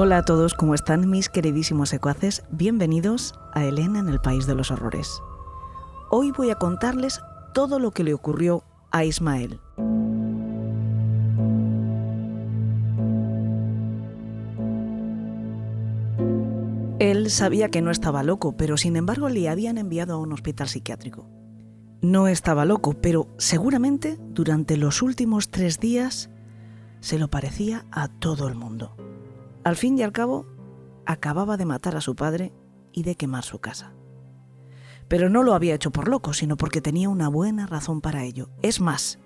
Hola a todos, ¿cómo están mis queridísimos secuaces? Bienvenidos a Elena en el País de los Horrores. Hoy voy a contarles todo lo que le ocurrió a Ismael. Él sabía que no estaba loco, pero sin embargo le habían enviado a un hospital psiquiátrico. No estaba loco, pero seguramente durante los últimos 3 días se lo parecía a todo el mundo. Al fin y al cabo, acababa de matar a su padre y de quemar su casa. Pero no lo había hecho por loco, sino porque tenía una buena razón para ello. Es más,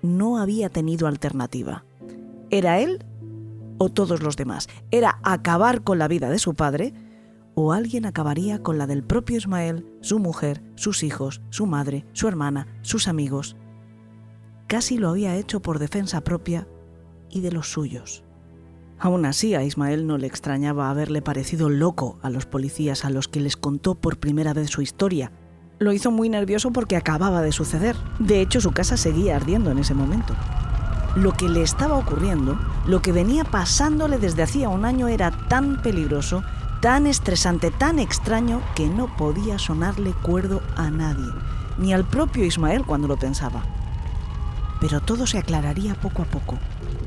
no había tenido alternativa. ¿Era él o todos los demás? ¿Era acabar con la vida de su padre o alguien acabaría con la del propio Ismael, su mujer, sus hijos, su madre, su hermana, sus amigos? Casi lo había hecho por defensa propia y de los suyos. Aún así, a Ismael no le extrañaba haberle parecido loco a los policías a los que les contó por primera vez su historia. Lo hizo muy nervioso porque acababa de suceder. De hecho, su casa seguía ardiendo en ese momento. Lo que le estaba ocurriendo, lo que venía pasándole desde hacía un año era tan peligroso, tan estresante, tan extraño, que no podía sonarle cuerdo a nadie, ni al propio Ismael cuando lo pensaba. Pero todo se aclararía poco a poco.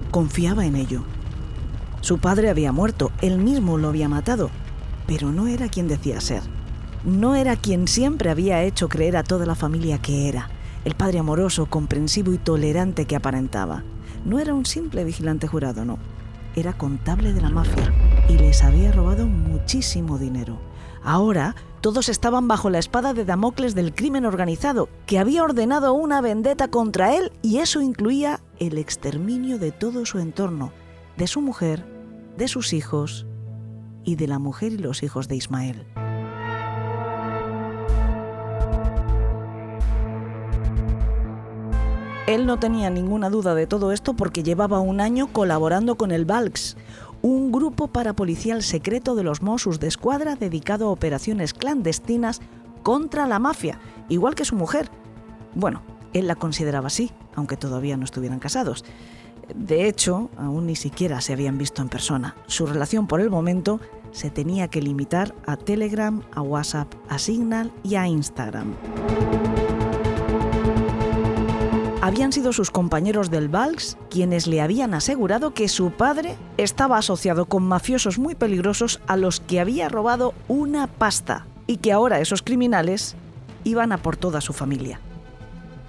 Confiaba en ello. Su padre había muerto, él mismo lo había matado, pero no era quien decía ser. No era quien siempre había hecho creer a toda la familia que era, el padre amoroso, comprensivo y tolerante que aparentaba. No era un simple vigilante jurado, no. Era contable de la mafia y les había robado muchísimo dinero. Ahora todos estaban bajo la espada de Damocles del crimen organizado, que había ordenado una vendetta contra él, y eso incluía el exterminio de todo su entorno, de su mujer, de sus hijos y de la mujer y los hijos de Ismael. Él no tenía ninguna duda de todo esto porque llevaba un año colaborando con el Valks, un grupo parapolicial secreto de los Mossos d'Esquadra dedicado a operaciones clandestinas contra la mafia, igual que su mujer. Bueno, él la consideraba así, aunque todavía no estuvieran casados. De hecho, aún ni siquiera se habían visto en persona. Su relación por el momento se tenía que limitar a Telegram, a WhatsApp, a Signal y a Instagram. Habían sido sus compañeros del Valks quienes le habían asegurado que su padre estaba asociado con mafiosos muy peligrosos a los que había robado una pasta y que ahora esos criminales iban a por toda su familia.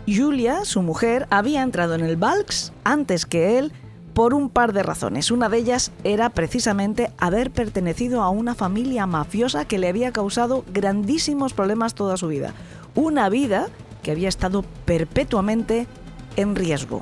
Julia, su mujer, había entrado en el Valks antes que él por un par de razones. Una de ellas era precisamente haber pertenecido a una familia mafiosa que le había causado grandísimos problemas toda su vida. Una vida que había estado perpetuamente en riesgo.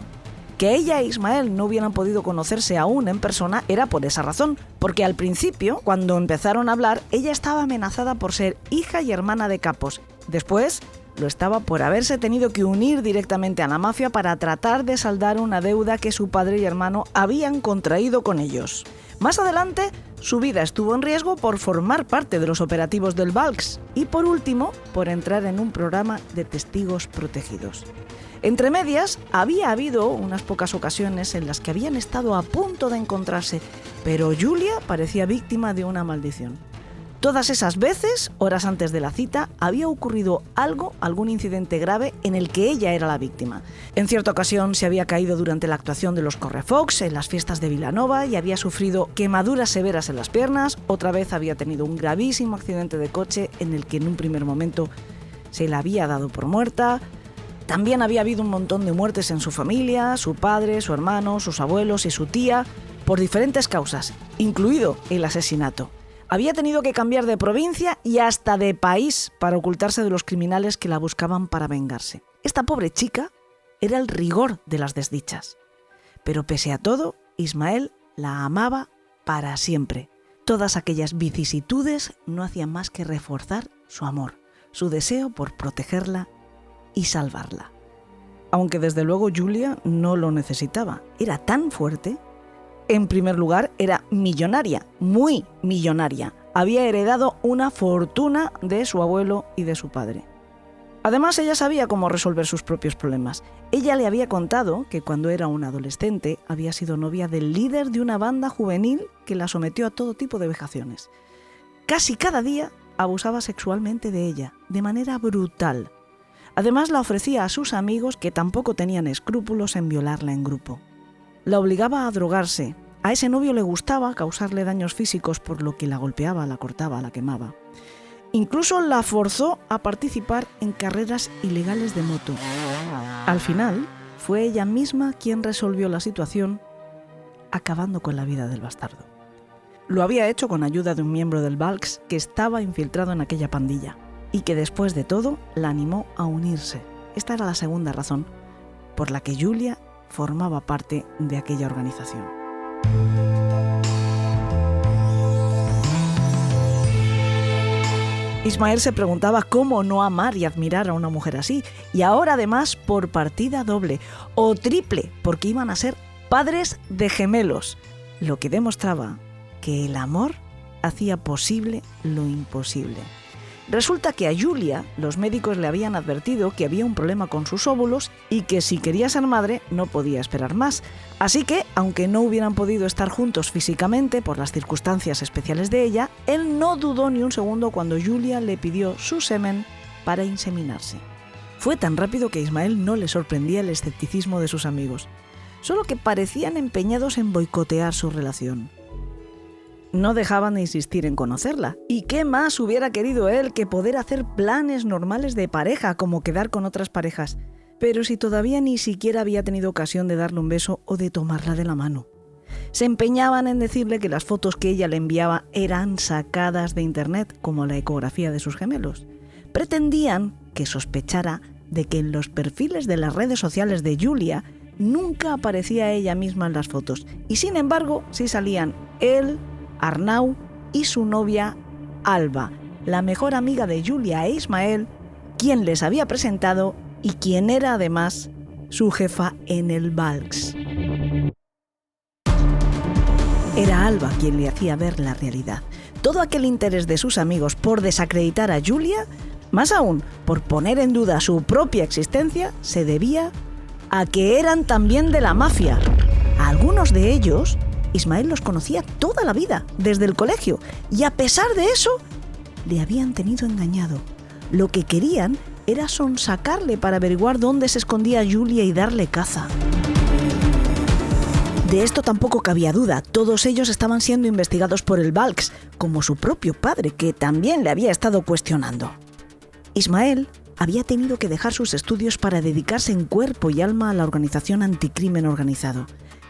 Que ella e Ismael no hubieran podido conocerse aún en persona era por esa razón, porque al principio, cuando empezaron a hablar, ella estaba amenazada por ser hija y hermana de capos. Después lo estaba por haberse tenido que unir directamente a la mafia para tratar de saldar una deuda que su padre y hermano habían contraído con ellos. Más adelante, su vida estuvo en riesgo por formar parte de los operativos del Valks y, por último, por entrar en un programa de testigos protegidos. Entre medias, había habido unas pocas ocasiones en las que habían estado a punto de encontrarse, pero Julia parecía víctima de una maldición. Todas esas veces, horas antes de la cita, había ocurrido algún incidente grave en el que ella era la víctima. En cierta ocasión se había caído durante la actuación de los Correfox en las fiestas de Vilanova y había sufrido quemaduras severas en las piernas. Otra vez había tenido un gravísimo accidente de coche en el que en un primer momento se la había dado por muerta. También había habido un montón de muertes en su familia, su padre, su hermano, sus abuelos y su tía, por diferentes causas, incluido el asesinato. Había tenido que cambiar de provincia y hasta de país para ocultarse de los criminales que la buscaban para vengarse. Esta pobre chica era el rigor de las desdichas. Pero pese a todo, Ismael la amaba para siempre. Todas aquellas vicisitudes no hacían más que reforzar su amor, su deseo por protegerla y salvarla. Aunque desde luego Julia no lo necesitaba. Era tan fuerte. En primer lugar, era millonaria, muy millonaria. Había heredado una fortuna de su abuelo y de su padre. Además, ella sabía cómo resolver sus propios problemas. Ella le había contado que cuando era una adolescente había sido novia del líder de una banda juvenil que la sometió a todo tipo de vejaciones. Casi cada día abusaba sexualmente de ella, de manera brutal. Además, la ofrecía a sus amigos que tampoco tenían escrúpulos en violarla en grupo. La obligaba a drogarse. A ese novio le gustaba causarle daños físicos, por lo que la golpeaba, la cortaba, la quemaba. Incluso la forzó a participar en carreras ilegales de moto. Al final, fue ella misma quien resolvió la situación, acabando con la vida del bastardo. Lo había hecho con ayuda de un miembro del Valks que estaba infiltrado en aquella pandilla y que después de todo la animó a unirse. Esta era la segunda razón por la que Julia formaba parte de aquella organización. Ismael se preguntaba cómo no amar y admirar a una mujer así, y ahora además por partida doble o triple, porque iban a ser padres de gemelos, lo que demostraba que el amor hacía posible lo imposible. Resulta que a Julia los médicos le habían advertido que había un problema con sus óvulos y que si quería ser madre no podía esperar más. Así que, aunque no hubieran podido estar juntos físicamente por las circunstancias especiales de ella, él no dudó ni un segundo cuando Julia le pidió su semen para inseminarse. Fue tan rápido que a Ismael no le sorprendía el escepticismo de sus amigos, solo que parecían empeñados en boicotear su relación. No dejaban de insistir en conocerla. ¿Y qué más hubiera querido él que poder hacer planes normales de pareja, como quedar con otras parejas? Pero si todavía ni siquiera había tenido ocasión de darle un beso o de tomarla de la mano. Se empeñaban en decirle que las fotos que ella le enviaba eran sacadas de internet, como la ecografía de sus gemelos. Pretendían que sospechara de que en los perfiles de las redes sociales de Julia nunca aparecía ella misma en las fotos. Y sin embargo, sí salían él, Arnau y su novia Alba, la mejor amiga de Julia e Ismael, quien les había presentado y quien era además su jefa en el Valks. Era Alba quien le hacía ver la realidad. Todo aquel interés de sus amigos por desacreditar a Julia, más aún por poner en duda su propia existencia, se debía a que eran también de la mafia. A algunos de ellos Ismael los conocía toda la vida, desde el colegio, y a pesar de eso, le habían tenido engañado. Lo que querían era sonsacarle para averiguar dónde se escondía Julia y darle caza. De esto tampoco cabía duda, todos ellos estaban siendo investigados por el Valks, como su propio padre, que también le había estado cuestionando. Ismael había tenido que dejar sus estudios para dedicarse en cuerpo y alma a la organización anticrimen organizado.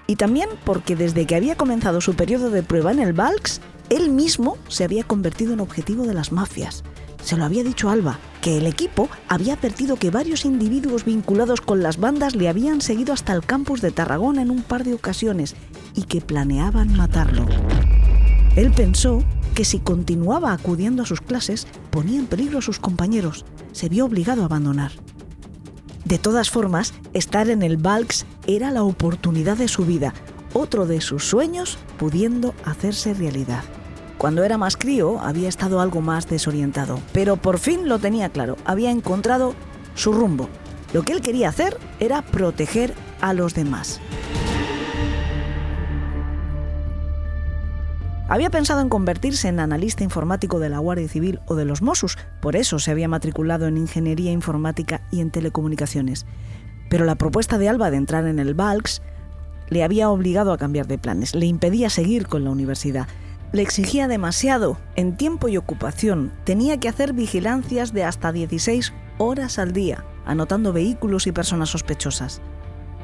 Y también porque desde que había comenzado su periodo de prueba en el Valks, él mismo se había convertido en objetivo de las mafias. Se lo había dicho Alba, que el equipo había advertido que varios individuos vinculados con las bandas le habían seguido hasta el campus de Tarragona en un par de ocasiones y que planeaban matarlo. Él pensó que si continuaba acudiendo a sus clases, ponía en peligro a sus compañeros. Se vio obligado a abandonar. De todas formas, estar en el Valks era la oportunidad de su vida, otro de sus sueños pudiendo hacerse realidad. Cuando era más crío, había estado algo más desorientado, pero por fin lo tenía claro, había encontrado su rumbo. Lo que él quería hacer era proteger a los demás. Había pensado en convertirse en analista informático de la Guardia Civil o de los Mossos, por eso se había matriculado en Ingeniería Informática y en Telecomunicaciones. Pero la propuesta de Alba de entrar en el Valks le había obligado a cambiar de planes, le impedía seguir con la universidad. Le exigía demasiado en tiempo y ocupación, tenía que hacer vigilancias de hasta 16 horas al día, anotando vehículos y personas sospechosas.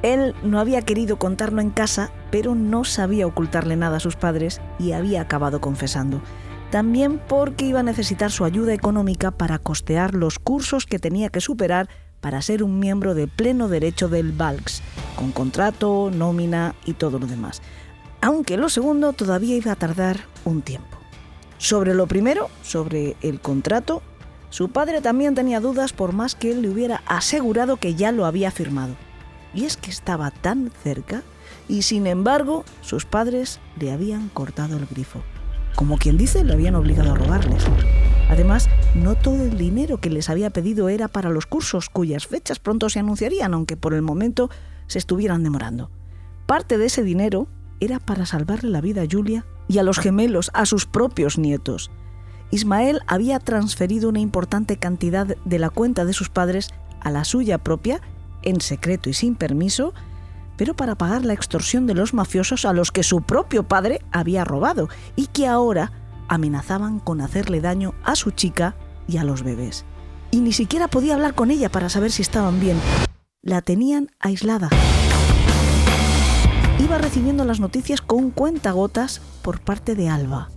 Él no había querido contarlo en casa, pero no sabía ocultarle nada a sus padres y había acabado confesando. También porque iba a necesitar su ayuda económica para costear los cursos que tenía que superar para ser un miembro de pleno derecho del Valks, con contrato, nómina y todo lo demás. Aunque lo segundo todavía iba a tardar un tiempo. Sobre lo primero, sobre el contrato, su padre también tenía dudas por más que él le hubiera asegurado que ya lo había firmado. Y es que estaba tan cerca y sin embargo sus padres le habían cortado el grifo. Como quien dice, le habían obligado a robarles. Además, no todo el dinero que les había pedido era para los cursos, cuyas fechas pronto se anunciarían, aunque por el momento se estuvieran demorando. Parte de ese dinero era para salvarle la vida a Julia y a los gemelos, a sus propios nietos. Ismael había transferido una importante cantidad de la cuenta de sus padres a la suya propia, en secreto y sin permiso, pero para pagar la extorsión de los mafiosos a los que su propio padre había robado y que ahora amenazaban con hacerle daño a su chica y a los bebés. Y ni siquiera podía hablar con ella para saber si estaban bien. La tenían aislada. Iba recibiendo las noticias con cuentagotas por parte de Alba.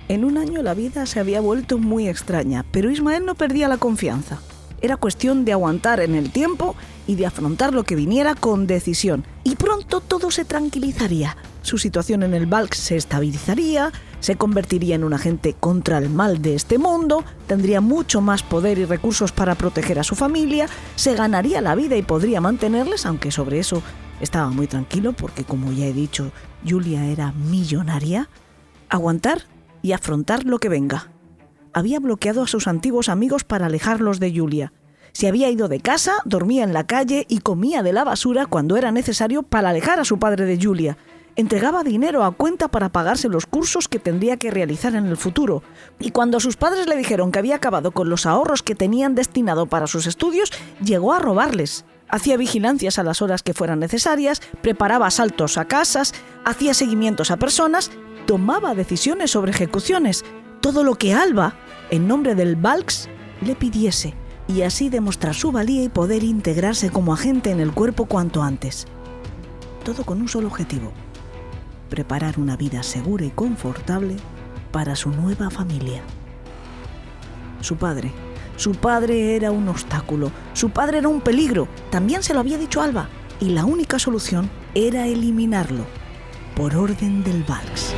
En un año la vida se había vuelto muy extraña, pero Ismael no perdía la confianza. Era cuestión de aguantar en el tiempo y de afrontar lo que viniera con decisión. Y pronto todo se tranquilizaría. Su situación en el Valks se estabilizaría, se convertiría en un agente contra el mal de este mundo, tendría mucho más poder y recursos para proteger a su familia, se ganaría la vida y podría mantenerles, aunque sobre eso estaba muy tranquilo porque, como ya he dicho, Julia era millonaria. Aguantar y afrontar lo que venga. Había bloqueado a sus antiguos amigos para alejarlos de Julia. Se había ido de casa, dormía en la calle y comía de la basura cuando era necesario para alejar a su padre de Julia. Entregaba dinero a cuenta para pagarse los cursos que tendría que realizar en el futuro. Y cuando sus padres le dijeron que había acabado con los ahorros que tenían destinado para sus estudios, llegó a robarles. Hacía vigilancias a las horas que fueran necesarias, preparaba asaltos a casas, hacía seguimientos a personas, tomaba decisiones sobre ejecuciones. Todo lo que Alba, en nombre del Valks, le pidiese, y así demostrar su valía y poder integrarse como agente en el cuerpo cuanto antes. Todo con un solo objetivo: preparar una vida segura y confortable para su nueva familia. Su padre era un obstáculo, su padre era un peligro, también se lo había dicho Alba, y la única solución era eliminarlo, por orden del Valks.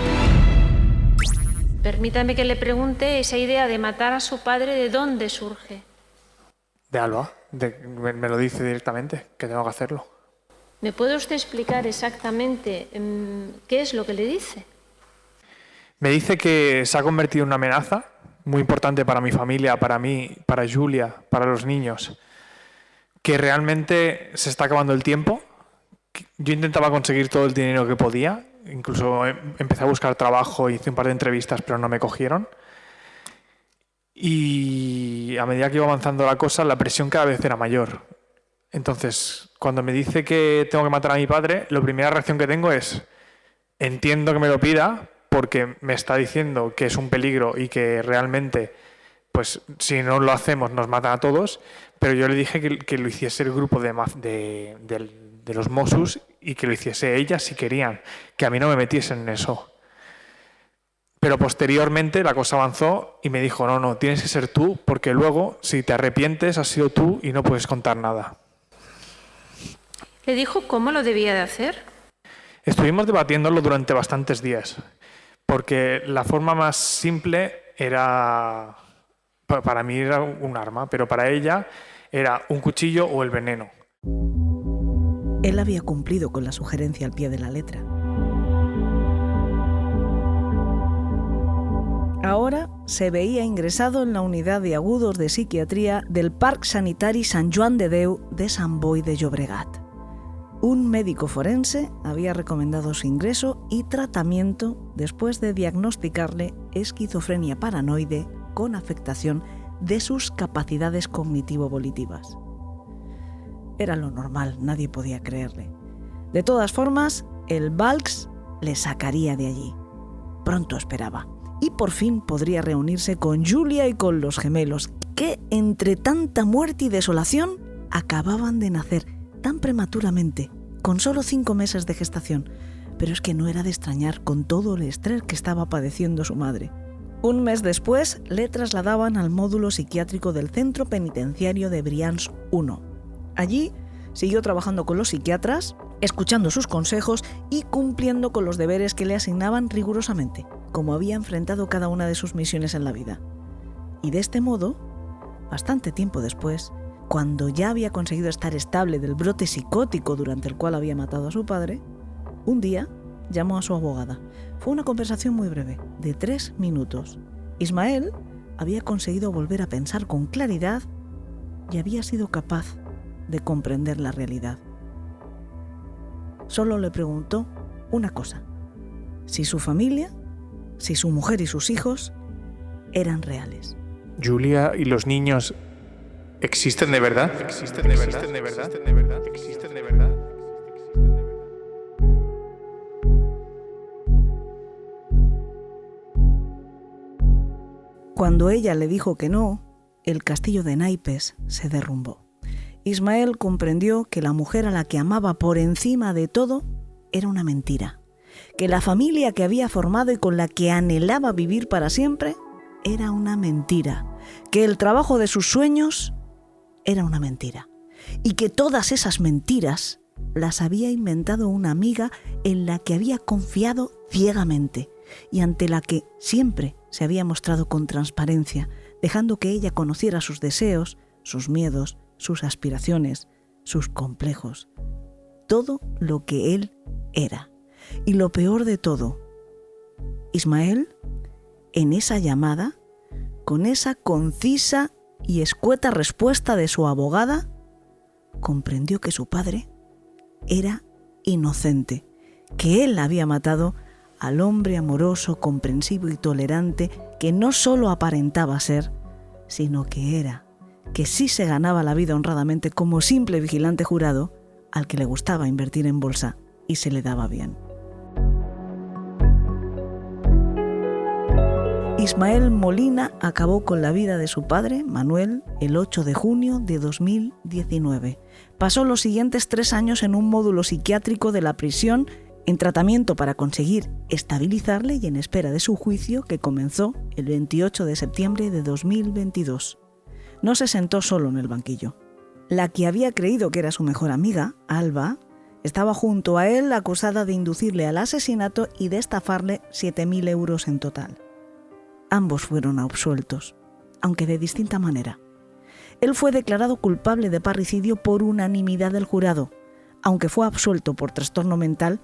Permítame que le pregunte, esa idea de matar a su padre, ¿de dónde surge? De Alba, me lo dice directamente, que tengo que hacerlo. ¿Me puede usted explicar exactamente qué es lo que le dice? Me dice que se ha convertido en una amenaza muy importante para mi familia, para mí, para Julia, para los niños. Que realmente se está acabando el tiempo. Yo intentaba conseguir todo el dinero que podía. Incluso empecé a buscar trabajo, hice un par de entrevistas, pero no me cogieron. Y a medida que iba avanzando la cosa, la presión cada vez era mayor. Entonces, cuando me dice que tengo que matar a mi padre, la primera reacción que tengo es: entiendo que me lo pida porque me está diciendo que es un peligro y que realmente, pues, si no lo hacemos nos matan a todos, pero yo le dije que lo hiciese el grupo de los Mossos y que lo hiciese ella si querían, que a mí no me metiesen en eso. Pero posteriormente la cosa avanzó y me dijo: no, tienes que ser tú, porque luego, si te arrepientes, has sido tú y no puedes contar nada. ¿Le dijo cómo lo debía de hacer? Estuvimos debatiéndolo durante bastantes días, porque la forma más simple era, para mí era un arma, pero para ella era un cuchillo o el veneno. Él había cumplido con la sugerencia al pie de la letra. Ahora se veía ingresado en la unidad de agudos de psiquiatría del Parc Sanitari Sant Joan de Déu de Sant Boi de Llobregat. Un médico forense había recomendado su ingreso y tratamiento después de diagnosticarle esquizofrenia paranoide con afectación de sus capacidades cognitivo-volitivas. Era lo normal, nadie podía creerle. De todas formas, el Valks le sacaría de allí. Pronto esperaba. Y por fin podría reunirse con Julia y con los gemelos, que entre tanta muerte y desolación acababan de nacer tan prematuramente, con solo 5 meses de gestación. Pero es que no era de extrañar con todo el estrés que estaba padeciendo su madre. Un mes después le trasladaban al módulo psiquiátrico del Centro Penitenciario de Brians 1. Allí siguió trabajando con los psiquiatras, escuchando sus consejos y cumpliendo con los deberes que le asignaban rigurosamente, como había enfrentado cada una de sus misiones en la vida. Y de este modo, bastante tiempo después, cuando ya había conseguido estar estable del brote psicótico durante el cual había matado a su padre, un día llamó a su abogada. Fue una conversación muy breve, de 3 minutos. Ismael había conseguido volver a pensar con claridad y había sido capaz de comprender la realidad. Solo le preguntó una cosa: si su familia, si su mujer y sus hijos eran reales. Julia y los niños existen de verdad. ¿Existen de verdad? ¿Existen de verdad? ¿Existen de verdad? ¿Existen de verdad? Cuando ella le dijo que no, el castillo de naipes se derrumbó. Ismael comprendió que la mujer a la que amaba por encima de todo era una mentira, que la familia que había formado y con la que anhelaba vivir para siempre era una mentira, que el trabajo de sus sueños era una mentira, y que todas esas mentiras las había inventado una amiga en la que había confiado ciegamente y ante la que siempre se había mostrado con transparencia, dejando que ella conociera sus deseos, sus miedos, sus aspiraciones, sus complejos, todo lo que él era. Y lo peor de todo, Ismael, en esa llamada, con esa concisa y escueta respuesta de su abogada, comprendió que su padre era inocente, que él había matado al hombre amoroso, comprensivo y tolerante que no solo aparentaba ser, sino que era, que sí se ganaba la vida honradamente como simple vigilante jurado al que le gustaba invertir en bolsa y se le daba bien. Ismael Molina acabó con la vida de su padre, Manuel, el 8 de junio de 2019. Pasó los siguientes 3 años en un módulo psiquiátrico de la prisión en tratamiento para conseguir estabilizarle y en espera de su juicio que comenzó el 28 de septiembre de 2022. No se sentó solo en el banquillo. La que había creído que era su mejor amiga, Alba, estaba junto a él acusada de inducirle al asesinato y de estafarle 7.000 euros en total. Ambos fueron absueltos, aunque de distinta manera. Él fue declarado culpable de parricidio por unanimidad del jurado. Aunque fue absuelto por trastorno mental,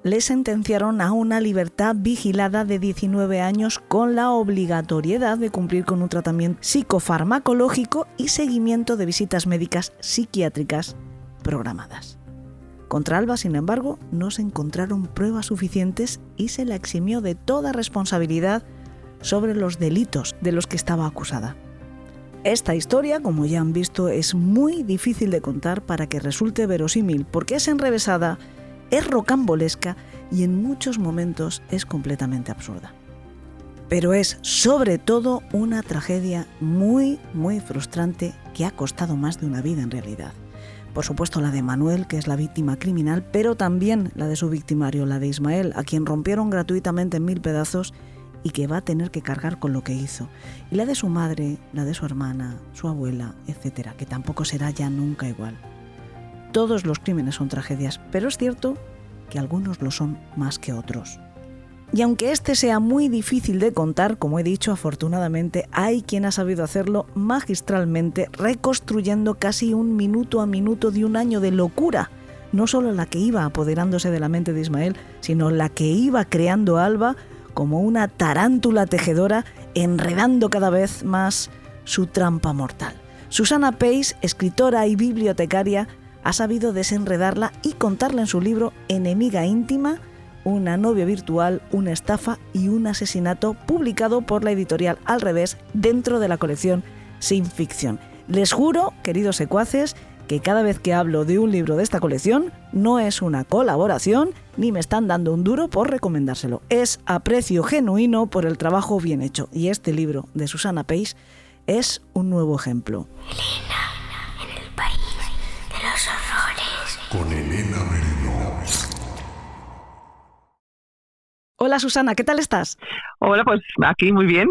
le sentenciaron a una libertad vigilada de 19 años con la obligatoriedad de cumplir con un tratamiento psicofarmacológico y seguimiento de visitas médicas psiquiátricas programadas. Contra Alba, sin embargo, no se encontraron pruebas suficientes y se la eximió de toda responsabilidad sobre los delitos de los que estaba acusada. Esta historia, como ya han visto, es muy difícil de contar para que resulte verosímil, porque es enrevesada, es rocambolesca y en muchos momentos es completamente absurda. Pero es, sobre todo, una tragedia muy, muy frustrante que ha costado más de una vida en realidad. Por supuesto la de Manuel, que es la víctima criminal, pero también la de su victimario, la de Ismael, a quien rompieron gratuitamente en 1000 pedazos y que va a tener que cargar con lo que hizo. Y la de su madre, la de su hermana, su abuela, etcétera, que tampoco será ya nunca igual. Todos los crímenes son tragedias, pero es cierto que algunos lo son más que otros. Y aunque este sea muy difícil de contar, como he dicho, afortunadamente hay quien ha sabido hacerlo magistralmente, reconstruyendo casi un minuto a minuto de un año de locura, no solo la que iba apoderándose de la mente de Ismael, sino la que iba creando Alba como una tarántula tejedora, enredando cada vez más su trampa mortal. Susana Peis, escritora y bibliotecaria, ha sabido desenredarla y contarla en su libro Enemiga íntima, una novia virtual, una estafa y un asesinato, publicado por la editorial Al Revés dentro de la colección Sin Ficción. Les juro, queridos secuaces, que cada vez que hablo de un libro de esta colección no es una colaboración ni me están dando un duro por recomendárselo. Es aprecio genuino por el trabajo bien hecho. Y este libro de Susana Peis es un nuevo ejemplo. Elena, en el país de los horrores. Con Elena Merino. Hola Susana, ¿qué tal estás? Hola, pues aquí muy bien.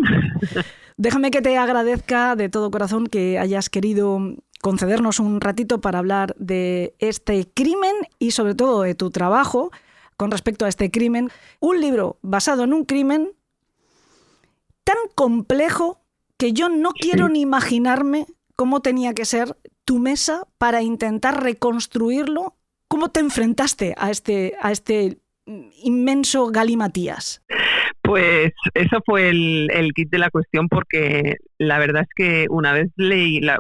Déjame que te agradezca de todo corazón que hayas querido concedernos un ratito para hablar de este crimen y sobre todo de tu trabajo con respecto a este crimen. Un libro basado en un crimen tan complejo que yo no quiero ni imaginarme cómo tenía que ser tu mesa para intentar reconstruirlo. ¿Cómo te enfrentaste a este inmenso galimatías? Pues eso fue el kit de la cuestión, porque la verdad es que una vez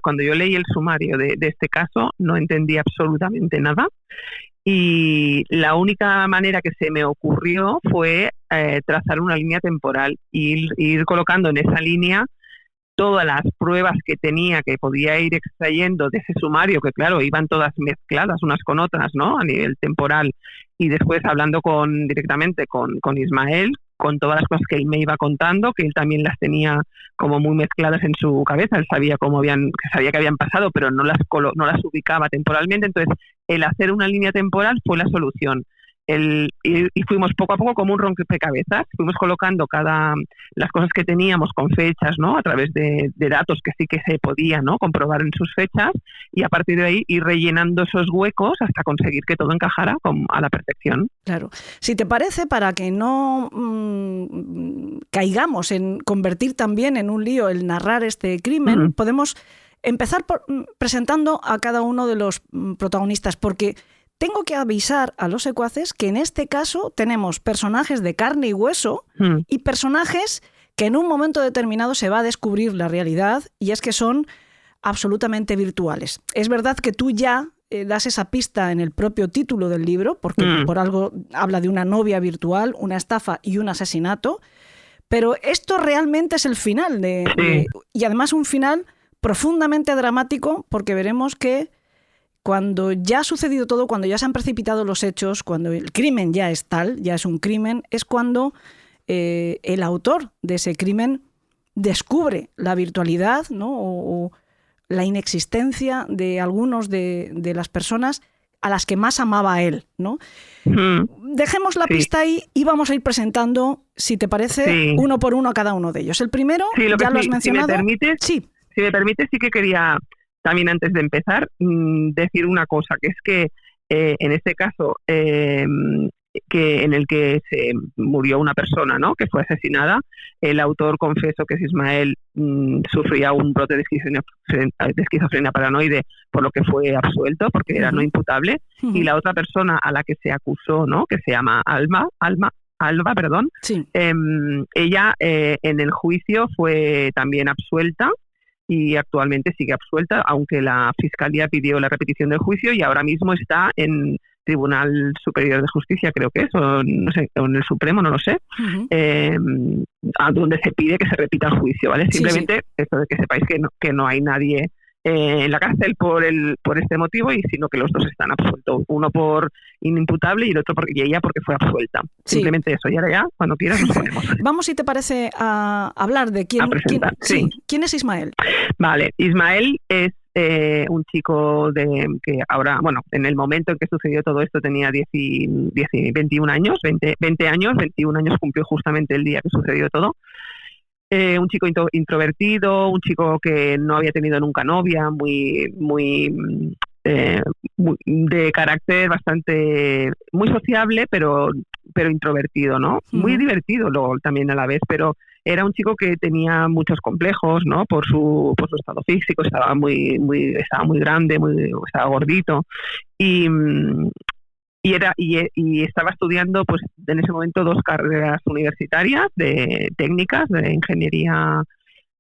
cuando yo leí el sumario de este caso, no entendí absolutamente nada. Y la única manera que se me ocurrió fue trazar una línea temporal y ir colocando en esa línea todas las pruebas que tenía, que podía ir extrayendo de ese sumario, que claro, iban todas mezcladas unas con otras, ¿no? A nivel temporal. Y después hablando directamente con Ismael, con todas las cosas que él me iba contando, que él también las tenía como muy mezcladas en su cabeza. Él sabía sabía que habían pasado, pero no las ubicaba temporalmente. Entonces, el hacer una línea temporal fue la solución. Y fuimos poco a poco como un rompecabezas, fuimos colocando las cosas que teníamos con fechas, ¿no? A través de datos que sí que se podía, ¿no? Comprobar en sus fechas, y a partir de ahí ir rellenando esos huecos hasta conseguir que todo encajara a la perfección. Claro. Si te parece, para que no caigamos en convertir también en un lío el narrar este crimen, podemos empezar presentando a cada uno de los protagonistas, porque tengo que avisar a los secuaces que en este caso tenemos personajes de carne y hueso y personajes que en un momento determinado se va a descubrir la realidad, y es que son absolutamente virtuales. Es verdad que tú ya das esa pista en el propio título del libro, porque por algo habla de una novia virtual, una estafa y un asesinato, pero esto realmente es el final y además un final profundamente dramático, porque veremos que cuando ya ha sucedido todo, cuando ya se han precipitado los hechos, cuando el crimen ya es tal, ya es un crimen, es cuando el autor de ese crimen descubre la virtualidad, ¿no? o la inexistencia de algunos de las personas a las que más amaba él, ¿no? Dejemos la pista ahí y vamos a ir presentando, si te parece, uno por uno a cada uno de ellos. El primero, ya lo has mencionado. Si me permites, sí que quería también, antes de empezar, decir una cosa, que es que en este caso en el que se murió una persona, ¿no? Que fue asesinada, el autor confesó que Ismael sufría un brote de esquizofrenia paranoide, por lo que fue absuelto, porque era no imputable, y la otra persona a la que se acusó, ¿no? Que se llama Alba, sí. Ella en el juicio fue también absuelta, y actualmente sigue absuelta, aunque la Fiscalía pidió la repetición del juicio, y ahora mismo está en Tribunal Superior de Justicia, creo que es, o no sé, o en el Supremo, no lo sé, donde se pide que se repita el juicio, ¿vale? Simplemente esto de que sepáis que no hay nadie en la cárcel por este motivo, y sino que los dos están absueltos, uno por inimputable y el otro y ella porque fue absuelta. Simplemente eso, y ahora ya, cuando quieras, nos ponemos. Vamos, si te parece, a hablar de quién es Ismael. Vale, Ismael es un chico que ahora, bueno, en el momento en que sucedió todo esto tenía 21 años, 20 años, 21 años cumplió justamente el día que sucedió todo. Un chico introvertido, un chico que no había tenido nunca novia, muy de carácter bastante, muy sociable, pero introvertido, ¿no? Muy divertido luego también a la vez, pero era un chico que tenía muchos complejos, ¿no? Por su estado físico, estaba muy grande, estaba gordito, y estaba estudiando, pues, en ese momento 2 carreras universitarias de técnicas, de ingeniería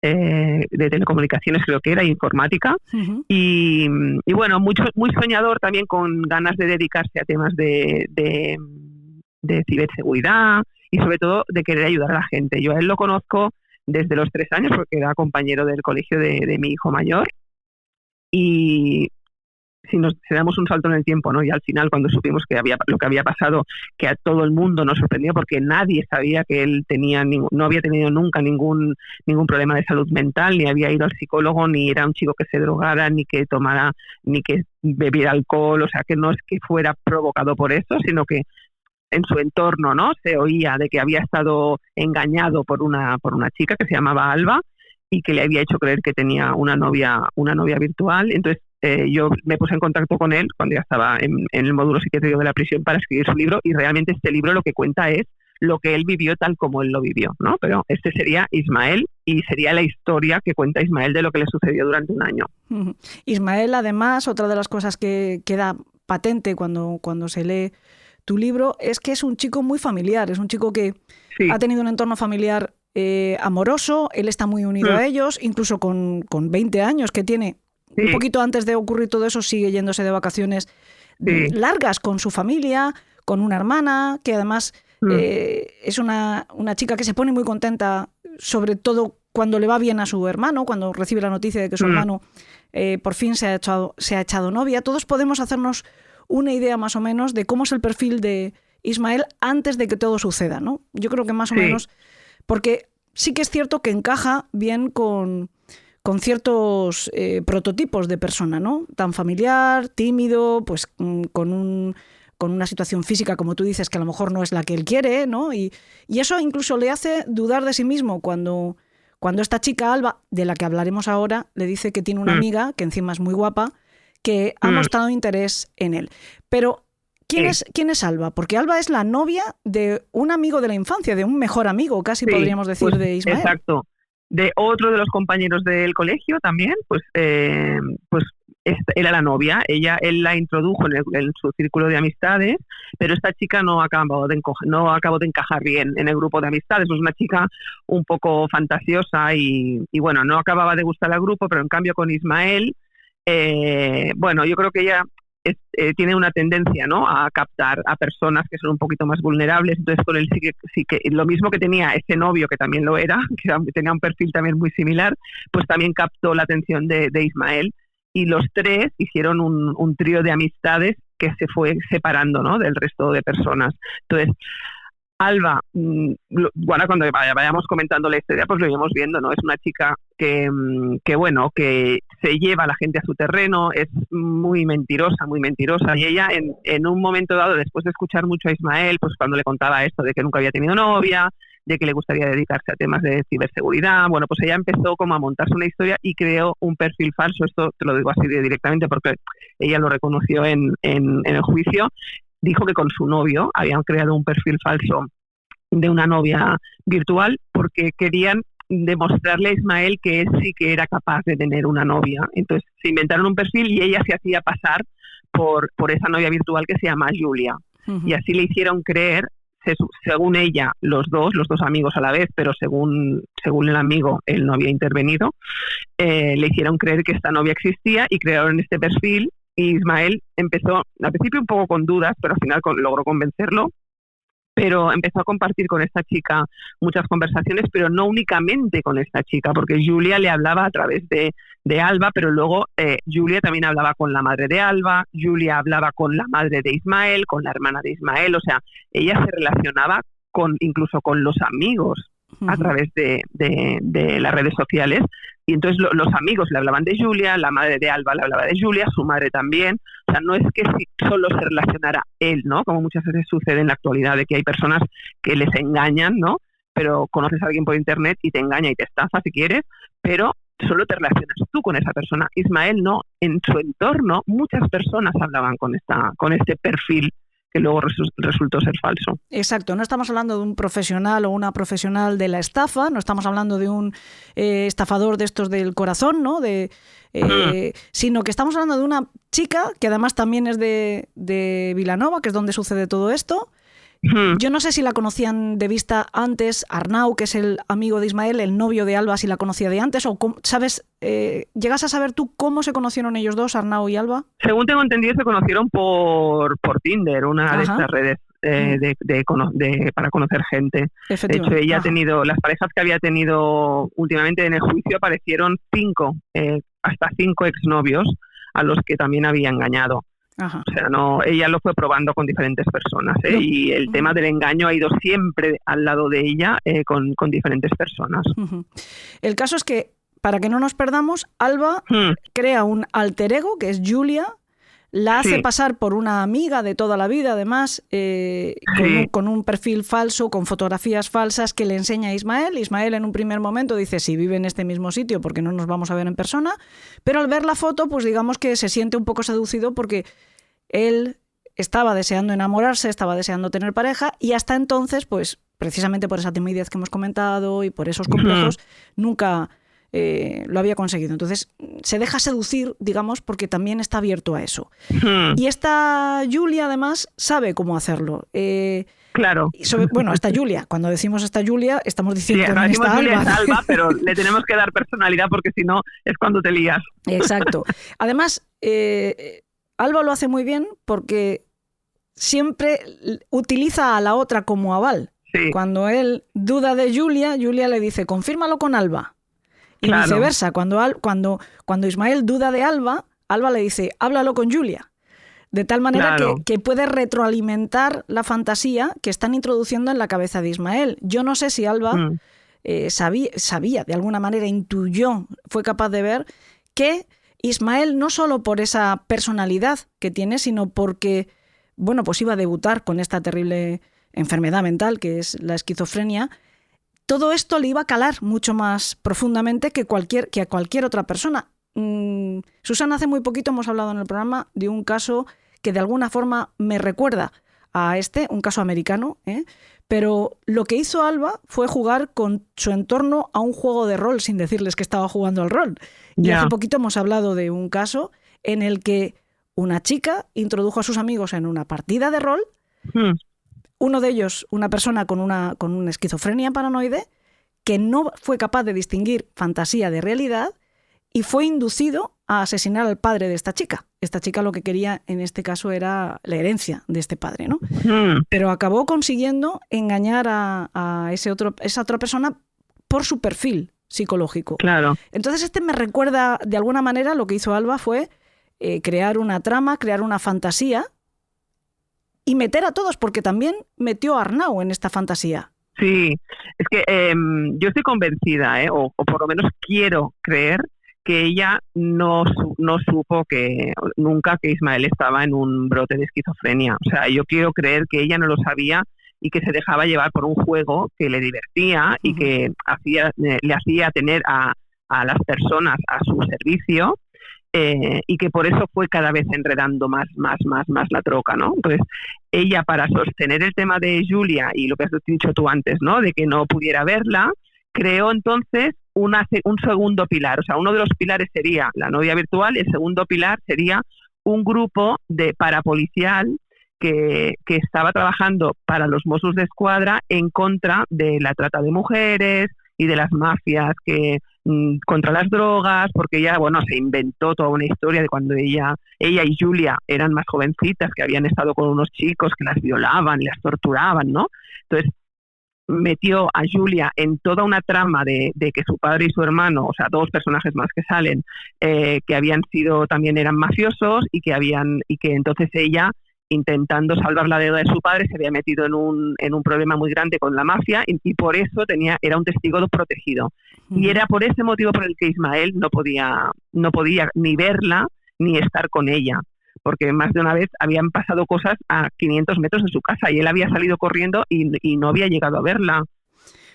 de telecomunicaciones, creo que era, informática, y bueno, muy soñador también, con ganas de dedicarse a temas de ciberseguridad y sobre todo de querer ayudar a la gente. Yo a él lo conozco desde los 3 años porque era compañero del colegio de mi hijo mayor, y si damos un salto en el tiempo, ¿no? Y al final, cuando supimos lo que había pasado, que a todo el mundo nos sorprendió, porque nadie sabía que él no había tenido nunca ningún problema de salud mental, ni había ido al psicólogo, ni era un chico que se drogara, ni que tomara, ni que bebiera alcohol, o sea, que no es que fuera provocado por eso, sino que en su entorno, ¿no? Se oía de que había estado engañado por una chica que se llamaba Alba y que le había hecho creer que tenía una novia virtual. Entonces yo me puse en contacto con él cuando ya estaba en el módulo psiquiátrico de la prisión para escribir su libro, y realmente este libro lo que cuenta es lo que él vivió tal como él lo vivió, ¿no? Pero este sería Ismael, y sería la historia que cuenta Ismael de lo que le sucedió durante un año. Ismael, además, otra de las cosas que queda patente cuando se lee tu libro es que es un chico muy familiar, es un chico que ha tenido un entorno familiar amoroso, él está muy unido a ellos, incluso con 20 años que tiene, un poquito antes de ocurrir todo eso, sigue yéndose de vacaciones largas con su familia, con una hermana, que además es una chica que se pone muy contenta, sobre todo cuando le va bien a su hermano, cuando recibe la noticia de que su hermano por fin se ha echado novia. Todos podemos hacernos una idea más o menos de cómo es el perfil de Ismael antes de que todo suceda, ¿no? Yo creo que más o menos, porque sí que es cierto que encaja bien con ciertos prototipos de persona, ¿no? Tan familiar, tímido, pues con una situación física, como tú dices, que a lo mejor no es la que él quiere, ¿no? Y eso incluso le hace dudar de sí mismo cuando esta chica, Alba, de la que hablaremos ahora, le dice que tiene una amiga, que encima es muy guapa, que ha mostrado interés en él. Pero, ¿quién es Alba? Porque Alba es la novia de un amigo de la infancia, de un mejor amigo, casi podríamos decir, pues, de Ismael. Exacto. De otro de los compañeros del colegio también, pues era la novia. Él la introdujo en su círculo de amistades, pero esta chica no acabó de encajar bien en el grupo de amistades. Es una chica un poco fantasiosa y bueno, no acababa de gustar al grupo, pero en cambio con Ismael, yo creo que ella tiene una tendencia, ¿no?, a captar a personas que son un poquito más vulnerables. Entonces con él sí que lo mismo que tenía ese novio, que también lo era, que tenía un perfil también muy similar, pues también captó la atención de Ismael, y los tres hicieron un trío de amistades que se fue separando, ¿no?, del resto de personas. Entonces Alba, bueno, cuando vayamos comentando la historia, pues lo iremos viendo, ¿no? Es una chica que se lleva a la gente a su terreno, es muy mentirosa, y ella en un momento dado, después de escuchar mucho a Ismael, pues cuando le contaba esto de que nunca había tenido novia, de que le gustaría dedicarse a temas de ciberseguridad, bueno, pues ella empezó como a montarse una historia y creó un perfil falso. Esto te lo digo así directamente porque ella lo reconoció en el juicio. Dijo que con su novio habían creado un perfil falso de una novia virtual porque querían demostrarle a Ismael que él sí que era capaz de tener una novia. Entonces se inventaron un perfil y ella se hacía pasar por esa novia virtual que se llama Julia. Y así le hicieron creer, según ella, los dos amigos a la vez, pero según el amigo, él no había intervenido, le hicieron creer que esta novia existía y crearon este perfil. Y Ismael empezó, al principio un poco con dudas, pero al final logró convencerlo, pero empezó a compartir con esta chica muchas conversaciones, pero no únicamente con esta chica, porque Julia le hablaba a través de Alba, pero luego Julia también hablaba con la madre de Alba, Julia hablaba con la madre de Ismael, con la hermana de Ismael, o sea, ella se relacionaba incluso con los amigos a través de las redes sociales. Y entonces los amigos le hablaban de Julia, la madre de Alba le hablaba de Julia, su madre también. O sea, no es que solo se relacionara él, ¿no?, como muchas veces sucede en la actualidad, de que hay personas que les engañan, ¿no?, pero conoces a alguien por internet y te engaña y te estafa si quieres, pero solo te relacionas tú con esa persona. Ismael no, en su entorno muchas personas hablaban con este perfil que luego resultó ser falso. Exacto, no estamos hablando de un profesional o una profesional de la estafa, no estamos hablando de un estafador de estos del corazón, ¿no? Sino que estamos hablando de una chica que además también es de Vilanova, que es donde sucede todo esto. Yo no sé si la conocían de vista antes, Arnau, que es el amigo de Ismael, el novio de Alba, si la conocía de antes, o ¿sabes? ¿Llegas a saber tú cómo se conocieron ellos dos, Arnau y Alba? Según tengo entendido, se conocieron por Tinder, una de estas redes para conocer gente. De hecho, ella ha tenido, las parejas que había tenido últimamente en el juicio, aparecieron hasta 5 exnovios a los que también había engañado. Ajá. O sea, ella lo fue probando con diferentes personas, y el tema del engaño ha ido siempre al lado de ella con diferentes personas. El caso es que, para que no nos perdamos, Alba crea un alter ego, que es Julia, la hace pasar por una amiga de toda la vida, además, con un perfil falso, con fotografías falsas que le enseña a Ismael. Ismael en un primer momento dice, sí, vive en este mismo sitio porque no nos vamos a ver en persona, pero al ver la foto, pues digamos que se siente un poco seducido porque él estaba deseando enamorarse, estaba deseando tener pareja, y hasta entonces, pues precisamente por esa timidez que hemos comentado y por esos complejos, nunca lo había conseguido. Entonces se deja seducir, digamos, porque también está abierto a eso. Y esta Julia, además, sabe cómo hacerlo. Claro. Bueno, esta Julia, cuando decimos esta Julia, estamos diciendo Sí, también decimos esta Julia Alba. es Alba, pero le tenemos que dar personalidad porque si no es cuando te lías. Exacto. Además, Alba lo hace muy bien porque siempre utiliza a la otra como aval. Sí. Cuando él duda de Julia, Julia le dice, confírmalo con Alba. Y Claro. viceversa, cuando Ismael duda de Alba, Alba le dice, háblalo con Julia. De tal manera Claro. que puede retroalimentar la fantasía que están introduciendo en la cabeza de Ismael. Yo no sé si Alba sabía, de alguna manera intuyó, fue capaz de ver que Ismael, no solo por esa personalidad que tiene, sino porque, bueno, pues iba a debutar con esta terrible enfermedad mental que es la esquizofrenia, todo esto le iba a calar mucho más profundamente que a cualquier otra persona. Susana, hace muy poquito hemos hablado en el programa de un caso que de alguna forma me recuerda a un caso americano, pero lo que hizo Alba fue jugar con su entorno a un juego de rol sin decirles que estaba jugando al rol. Y hace poquito hemos hablado de un caso en el que una chica introdujo a sus amigos en una partida de rol, uno de ellos, una persona con una esquizofrenia paranoide, que no fue capaz de distinguir fantasía de realidad y fue inducido a asesinar al padre de esta chica. Esta chica lo que quería en este caso era la herencia de este padre, ¿no? Pero acabó consiguiendo engañar a esa otra persona por su perfil psicológico. Claro. Entonces me recuerda, de alguna manera, lo que hizo Alba fue crear una trama, crear una fantasía y meter a todos, porque también metió a Arnau en esta fantasía. Sí, es que yo estoy convencida, o por lo menos quiero creer que ella no supo nunca que Ismael estaba en un brote de esquizofrenia. O sea, yo quiero creer que ella no lo sabía y que se dejaba llevar por un juego que le divertía y que le hacía tener a las personas a su servicio, y que por eso fue cada vez enredando más la troca, ¿no? Entonces, ella, para sostener el tema de Julia y lo que has dicho tú antes, ¿no? De que no pudiera verla, creó entonces un segundo pilar. O sea, uno de los pilares sería la novia virtual, el segundo pilar sería un grupo de parapolicial que estaba trabajando para los Mossos d'Esquadra en contra de la trata de mujeres y de las mafias contra las drogas, porque ella, se inventó toda una historia de cuando ella y Julia eran más jovencitas, que habían estado con unos chicos que las violaban, las torturaban, ¿no? Entonces, metió a Julia en toda una trama de que su padre y su hermano, o sea, dos personajes más que salen, que también eran mafiosos y que entonces ella, intentando salvar la deuda de su padre, se había metido en un problema muy grande con la mafia y por eso era un testigo protegido. Y era por ese motivo por el que Ismael no podía ni verla ni estar con ella, porque más de una vez habían pasado cosas a 500 metros de su casa y él había salido corriendo y no había llegado a verla.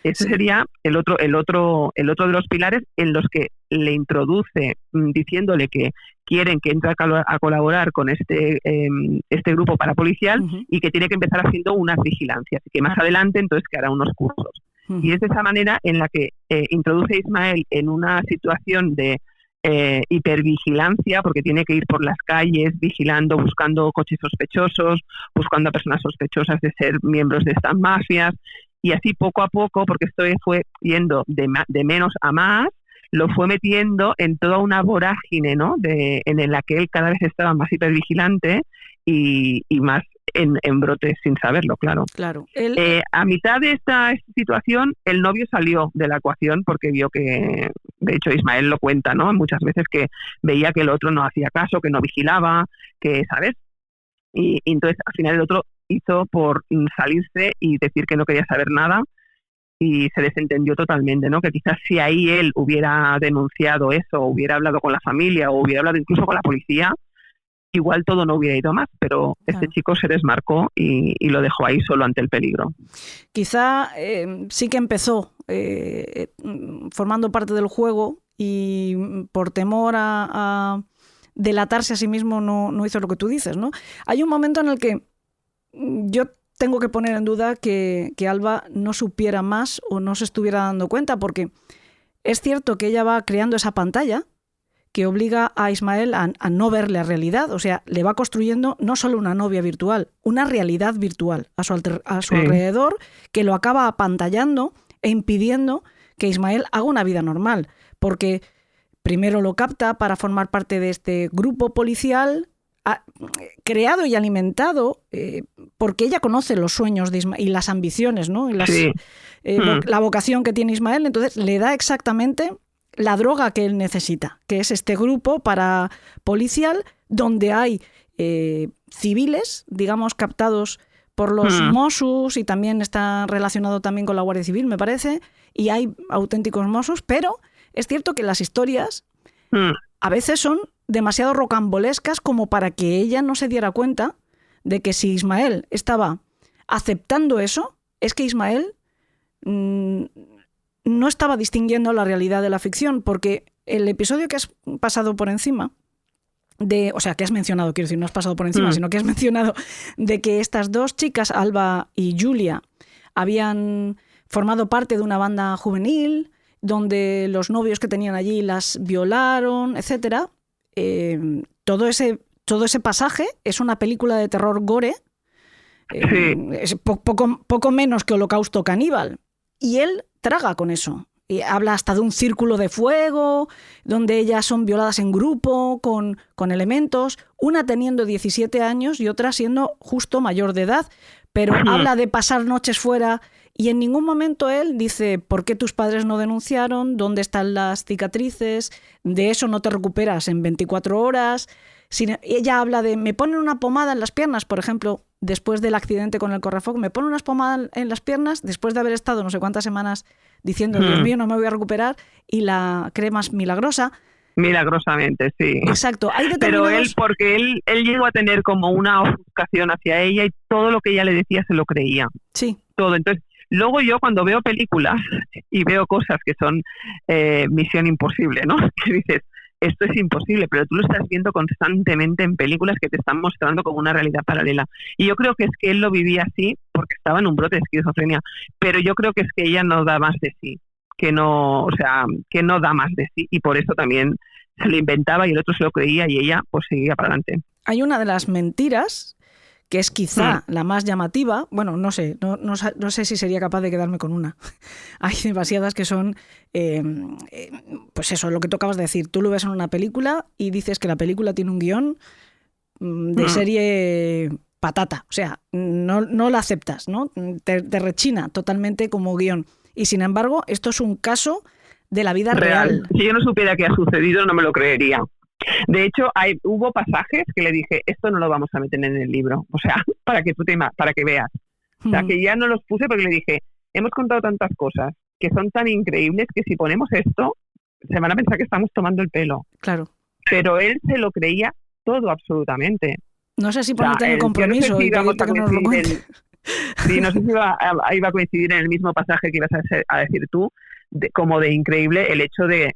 Ese sería el otro de los pilares en los que le introduce diciéndole que quieren que entre a colaborar con este grupo parapolicial y que tiene que empezar haciendo unas vigilancias y que más adelante entonces que hará unos cursos. Y es de esa manera en la que introduce a Ismael en una situación de hipervigilancia, porque tiene que ir por las calles vigilando, buscando coches sospechosos, buscando a personas sospechosas de ser miembros de estas mafias, y así poco a poco, porque esto fue yendo de menos a más, lo fue metiendo en toda una vorágine, ¿no? En la que él cada vez estaba más hipervigilante y más en brotes sin saberlo, claro. A mitad de esta situación, el novio salió de la ecuación porque vio que, de hecho Ismael lo cuenta, ¿no? Muchas veces que veía que el otro no hacía caso, que no vigilaba, que, ¿sabes? Y entonces al final el otro hizo por salirse y decir que no quería saber nada y se desentendió totalmente, ¿no? Que quizás si ahí él hubiera denunciado eso, hubiera hablado con la familia o hubiera hablado incluso con la policía, igual todo no hubiera ido más, pero este chico se desmarcó y lo dejó ahí solo ante el peligro. Quizá sí que empezó formando parte del juego y por temor a delatarse a sí mismo no hizo lo que tú dices, ¿no? Hay un momento en el que yo tengo que poner en duda que Alba no supiera más o no se estuviera dando cuenta, porque es cierto que ella va creando esa pantalla que obliga a Ismael a no ver la realidad, o sea, le va construyendo no solo una novia virtual, una realidad virtual a su alrededor, que lo acaba apantallando e impidiendo que Ismael haga una vida normal, porque primero lo capta para formar parte de este grupo policial creado y alimentado porque ella conoce los sueños de Ismael y las ambiciones, ¿no? Y la vocación que tiene Ismael, entonces le da exactamente la droga que él necesita, que es este grupo policial donde hay civiles, digamos, captados por los Mossos, y también está relacionado también con la Guardia Civil, me parece, y hay auténticos Mossos, pero es cierto que las historias a veces son demasiado rocambolescas como para que ella no se diera cuenta de que si Ismael estaba aceptando eso, es que Ismael no estaba distinguiendo la realidad de la ficción, porque el episodio que has pasado por encima, o sea, que has mencionado, quiero decir, no has pasado por encima, sino que has mencionado de que estas dos chicas, Alba y Julia, habían formado parte de una banda juvenil, donde los novios que tenían allí las violaron, etcétera. Todo ese pasaje es una película de terror gore, es poco menos que Holocausto Caníbal, y él traga con eso. Y habla hasta de un círculo de fuego, donde ellas son violadas en grupo, con elementos, una teniendo 17 años y otra siendo justo mayor de edad, pero habla de pasar noches fuera, y en ningún momento él dice ¿por qué tus padres no denunciaron? ¿Dónde están las cicatrices? De eso no te recuperas en 24 horas. Ella habla de me ponen una pomada en las piernas, por ejemplo, después del accidente con el correfoc, me ponen unas pomadas en las piernas después de haber estado no sé cuántas semanas diciendo Dios mío, no me voy a recuperar, y la crema es milagrosa. Milagrosamente, sí. Exacto. Hay Pero porque él llegó a tener como una ofuscación hacia ella, y todo lo que ella le decía se lo creía. Sí. Todo. Entonces, luego yo cuando veo películas y veo cosas que son misión imposible, ¿no? Que dices, esto es imposible, pero tú lo estás viendo constantemente en películas que te están mostrando como una realidad paralela. Y yo creo que es que él lo vivía así porque estaba en un brote de esquizofrenia, pero yo creo que es que ella no da más de sí, que no da más de sí, y por eso también se lo inventaba y el otro se lo creía y ella pues seguía para adelante. Hay una de las mentiras que es quizá la más llamativa, bueno, no sé si sería capaz de quedarme con una. Hay demasiadas que son, pues eso, lo que tú acabas de decir. Tú lo ves en una película y dices que la película tiene un guión de serie patata, o sea, no la aceptas, ¿no? Te rechina totalmente como guión. Y sin embargo, esto es un caso de la vida real. Si yo no supiera qué ha sucedido, no me lo creería. De hecho, hubo pasajes que le dije, esto no lo vamos a meter en el libro, o sea, para que veas. O sea, que ya no los puse porque le dije, hemos contado tantas cosas que son tan increíbles que si ponemos esto, se van a pensar que estamos tomando el pelo. Claro. Pero él se lo creía todo, absolutamente. No sé si ponerte en el compromiso y pedirte que nos lo cuentes. Sí, no sé si iba a coincidir en el mismo pasaje que ibas a decir tú, como de increíble el hecho de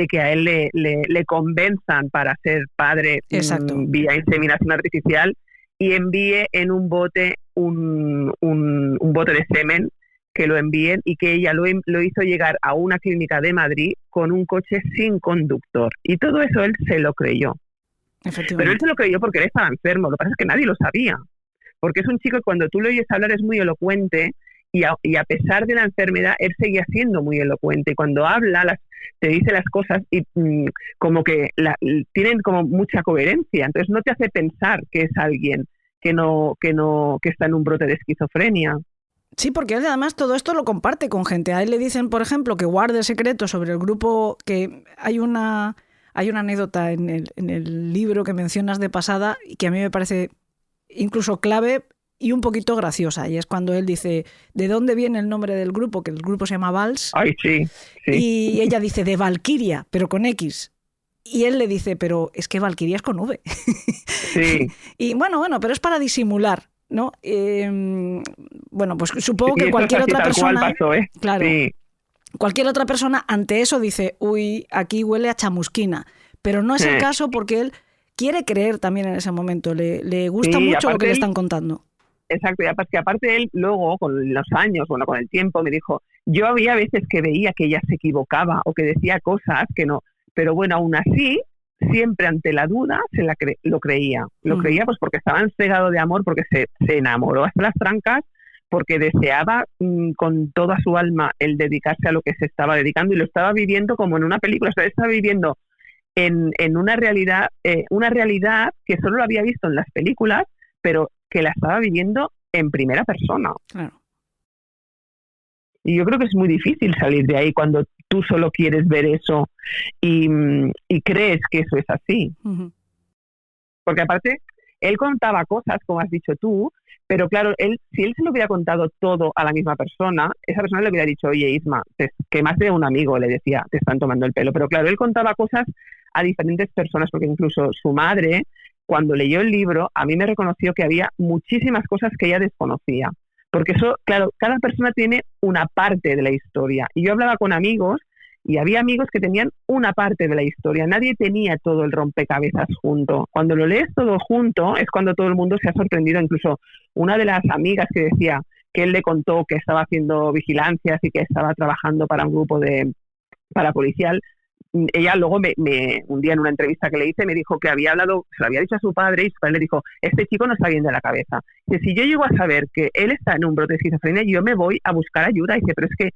que a él le convenzan para ser padre vía inseminación artificial y envíe en un bote un bote de semen, que lo envíen, y que ella lo hizo llegar a una clínica de Madrid con un coche sin conductor. Y todo eso él se lo creyó. Pero él se lo creyó porque él estaba enfermo. Lo que pasa es que nadie lo sabía. Porque es un chico que cuando tú lo oyes hablar es muy elocuente, y a pesar de la enfermedad, él seguía siendo muy elocuente. Y cuando habla, te dice las cosas y como que tienen como mucha coherencia. Entonces no te hace pensar que es alguien que está en un brote de esquizofrenia. Sí, porque él además todo esto lo comparte con gente. A él le dicen, por ejemplo, que guarde secretos sobre el grupo, que hay una anécdota en el libro que mencionas de pasada y que a mí me parece incluso clave y un poquito graciosa, y es cuando él dice ¿de dónde viene el nombre del grupo? Que el grupo se llama Vals. Ay, sí. Y ella dice de Valquiria, pero con X. Y él le dice, pero es que Valquiria es con V. Sí. Y bueno, pero es para disimular, ¿no? Bueno, pues supongo que cualquier otra persona... Pasó, ¿eh? Claro. Sí. Cualquier otra persona ante eso dice, uy, aquí huele a chamusquina. Pero no es el caso, porque él quiere creer también en ese momento. Le gusta mucho lo que le están contando. Exacto, y aparte él luego, con los años, con el tiempo, me dijo, yo había veces que veía que ella se equivocaba o que decía cosas que no, pero bueno, aún así, siempre ante la duda lo creía. Lo creía pues porque estaba cegado de amor, porque se enamoró hasta las trancas, porque deseaba con toda su alma el dedicarse a lo que se estaba dedicando y lo estaba viviendo como en una película. O sea, estaba viviendo en una realidad que solo lo había visto en las películas, pero que la estaba viviendo en primera persona. Claro. Y yo creo que es muy difícil salir de ahí cuando tú solo quieres ver eso y crees que eso es así. Uh-huh. Porque aparte, él contaba cosas, como has dicho tú, pero claro, si él se lo hubiera contado todo a la misma persona, esa persona le hubiera dicho, oye, Isma, que más de un amigo le decía, te están tomando el pelo. Pero claro, él contaba cosas a diferentes personas, porque incluso su madre, cuando leyó el libro, a mí me reconoció que había muchísimas cosas que ella desconocía. Porque eso, claro, cada persona tiene una parte de la historia. Y yo hablaba con amigos y había amigos que tenían una parte de la historia. Nadie tenía todo el rompecabezas junto. Cuando lo lees todo junto es cuando todo el mundo se ha sorprendido. Incluso una de las amigas que decía que él le contó que estaba haciendo vigilancias y que estaba trabajando para un grupo parapolicial, ella luego un día en una entrevista que le hice me dijo que había hablado, se lo había dicho a su padre y su padre le dijo, este chico no está bien de la cabeza. Dice, si yo llego a saber que él está en un brote de esquizofrenia, yo me voy a buscar ayuda. Dice, pero es que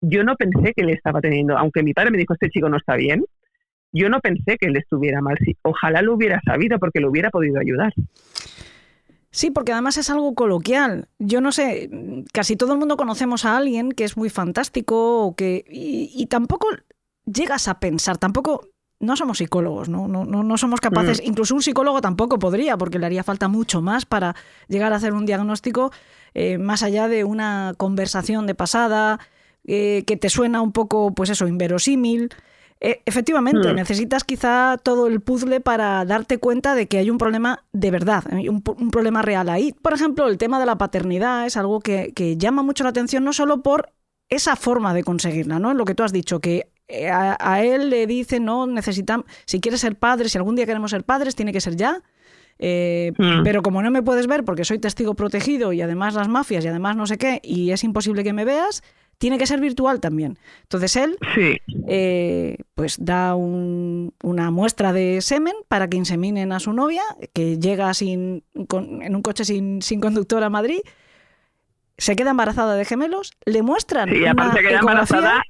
yo no pensé que él estaba teniendo, aunque mi padre me dijo, este chico no está bien, yo no pensé que él estuviera mal. Sí, ojalá lo hubiera sabido porque lo hubiera podido ayudar. Sí, porque además es algo coloquial. Yo no sé, casi todo el mundo conocemos a alguien que es muy fantástico o y tampoco llegas a pensar, no somos psicólogos, no somos capaces, incluso un psicólogo tampoco podría, porque le haría falta mucho más para llegar a hacer un diagnóstico más allá de una conversación de pasada, que te suena un poco, pues eso, inverosímil. Efectivamente, necesitas quizá todo el puzzle para darte cuenta de que hay un problema de verdad, un problema real ahí. Por ejemplo, el tema de la paternidad es algo que llama mucho la atención, no solo por esa forma de conseguirla, ¿no? Lo que tú has dicho, que a él le dicen, no, necesitamos, si quieres ser padre, si algún día queremos ser padres, tiene que ser ya. Pero como no me puedes ver porque soy testigo protegido y además las mafias y además no sé qué, y es imposible que me veas, tiene que ser virtual también. Entonces él pues da una muestra de semen para que inseminen a su novia, que llega en un coche sin conductor a Madrid, se queda embarazada de gemelos, le muestran y aparte una se queda ecografía, embarazada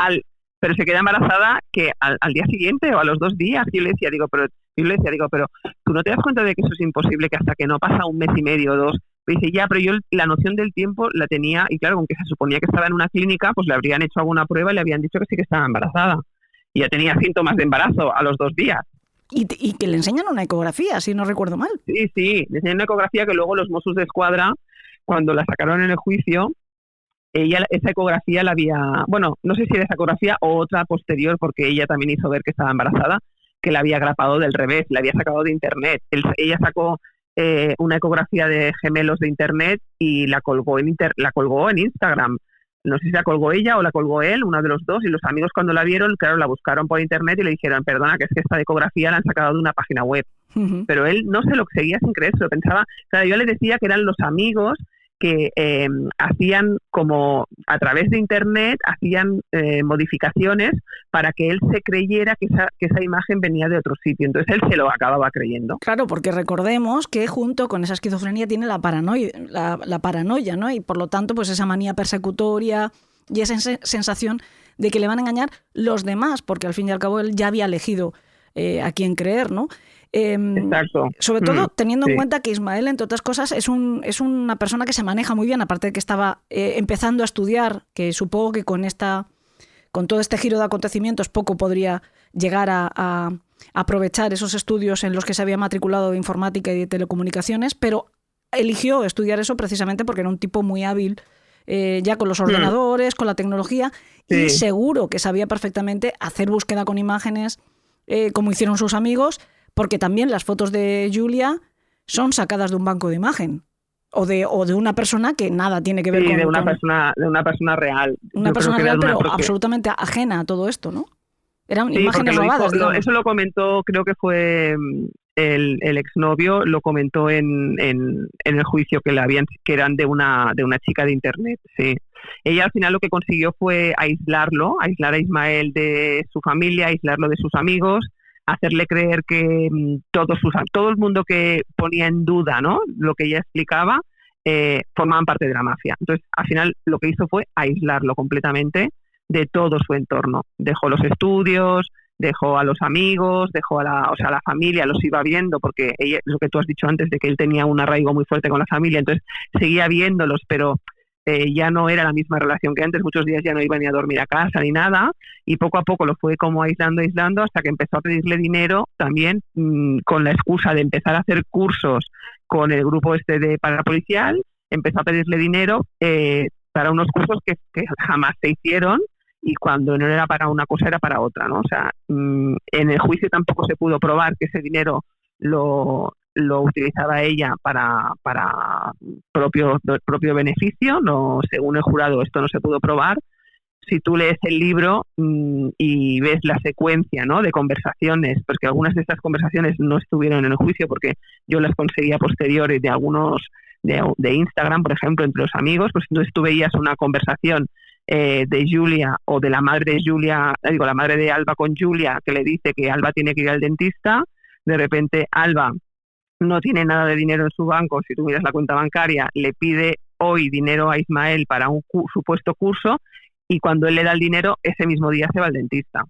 pero se queda embarazada que al día siguiente o a los 2 días. Yo le decía, pero tú no te das cuenta de que eso es imposible, que hasta que no pasa 1 mes y medio o 2. Me dice, ya, pero yo la noción del tiempo la tenía, y claro, aunque se suponía que estaba en una clínica, pues le habrían hecho alguna prueba y le habían dicho que sí que estaba embarazada. Y ya tenía síntomas de embarazo a los 2 días. Y que le enseñan una ecografía, si no recuerdo mal. Sí, le enseñan una ecografía que luego los Mossos d'Esquadra, cuando la sacaron en el juicio, esa ecografía la había, bueno, no sé si era esa ecografía o otra posterior, porque ella también hizo ver que estaba embarazada, que la había grapado del revés, la había sacado de internet. Ella sacó una ecografía de gemelos de internet y la colgó en Instagram. No sé si la colgó ella o la colgó él, uno de los dos, y los amigos cuando la vieron, claro, la buscaron por internet y le dijeron, perdona, que es que esta ecografía la han sacado de una página web. Uh-huh. Pero él no se lo seguía sin creer, se lo pensaba. Claro, yo le decía que eran los amigos que hacían como a través de internet, hacían modificaciones para que él se creyera que esa imagen venía de otro sitio. Entonces él se lo acababa creyendo. Claro, porque recordemos que junto con esa esquizofrenia tiene la paranoia, ¿no? Y por lo tanto, pues esa manía persecutoria y esa sensación de que le van a engañar los demás, porque al fin y al cabo él ya había elegido a quién creer, ¿no? Exacto. Sobre todo teniendo en cuenta que Ismael, entre otras cosas, es una persona que se maneja muy bien, aparte de que estaba empezando a estudiar, que supongo que con todo este giro de acontecimientos poco podría llegar a aprovechar esos estudios en los que se había matriculado de informática y de telecomunicaciones, pero eligió estudiar eso precisamente porque era un tipo muy hábil ya con los ordenadores, con la tecnología, y seguro que sabía perfectamente hacer búsqueda con imágenes, como hicieron sus amigos, porque también las fotos de Julia son sacadas de un banco de imagen o de una persona que nada tiene que ver con... de una persona real. Una persona real, pero absolutamente ajena a todo esto, ¿no? Eran imágenes robadas, eso lo comentó, creo que fue el exnovio lo comentó en el juicio que eran de una chica de internet, sí. Ella al final lo que consiguió fue aislar a Ismael de su familia, aislarlo de sus amigos, hacerle creer que todo el mundo que ponía en duda, ¿no?, lo que ella explicaba, formaban parte de la mafia. Entonces, al final lo que hizo fue aislarlo completamente de todo su entorno. Dejó los estudios, dejó a los amigos, dejó a la familia, los iba viendo, porque ella, lo que tú has dicho antes, de que él tenía un arraigo muy fuerte con la familia, entonces seguía viéndolos, pero ya no era la misma relación que antes. Muchos días ya no iba ni a dormir a casa ni nada, y poco a poco lo fue como aislando, hasta que empezó a pedirle dinero también, con la excusa de empezar a hacer cursos con el grupo de parapolicial. Empezó a pedirle dinero para unos cursos que jamás se hicieron, y cuando no era para una cosa era para otra, ¿no? O sea, en el juicio tampoco se pudo probar que ese dinero lo utilizaba ella para propio beneficio. No, según el jurado, esto no se pudo probar. Si tú lees el libro y ves la secuencia, ¿no?, de conversaciones, porque algunas de estas conversaciones no estuvieron en el juicio porque yo las conseguí a posteriori de algunos de Instagram, por ejemplo, entre los amigos, pues entonces tú veías una conversación de Julia, o de la madre de Julia, la madre de Alba con Julia, que le dice que Alba tiene que ir al dentista. De repente Alba no tiene nada de dinero en su banco. Si tú miras la cuenta bancaria, le pide hoy dinero a Ismael para un supuesto curso, y cuando él le da el dinero, ese mismo día se va al dentista.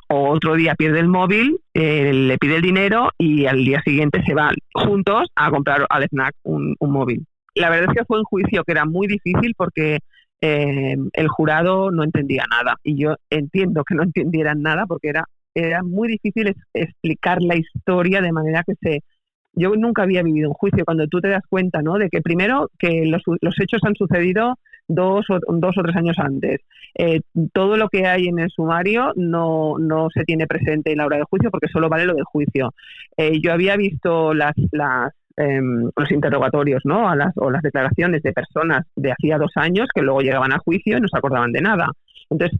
O otro día pierde el móvil, le pide el dinero, y al día siguiente se van juntos a comprar al snack un móvil. La verdad es que fue un juicio que era muy difícil porque el jurado no entendía nada, y yo entiendo que no entendieran nada porque era muy difícil explicar la historia de manera que yo nunca había vivido un juicio, cuando tú te das cuenta, ¿no?, de que primero que los hechos han sucedido 2 o 3 años antes. Todo lo que hay en el sumario no se tiene presente en la hora del juicio porque solo vale lo del juicio. Yo había visto los interrogatorios, ¿no?, o las declaraciones de personas de hacía 2 años que luego llegaban a juicio y no se acordaban de nada. Entonces,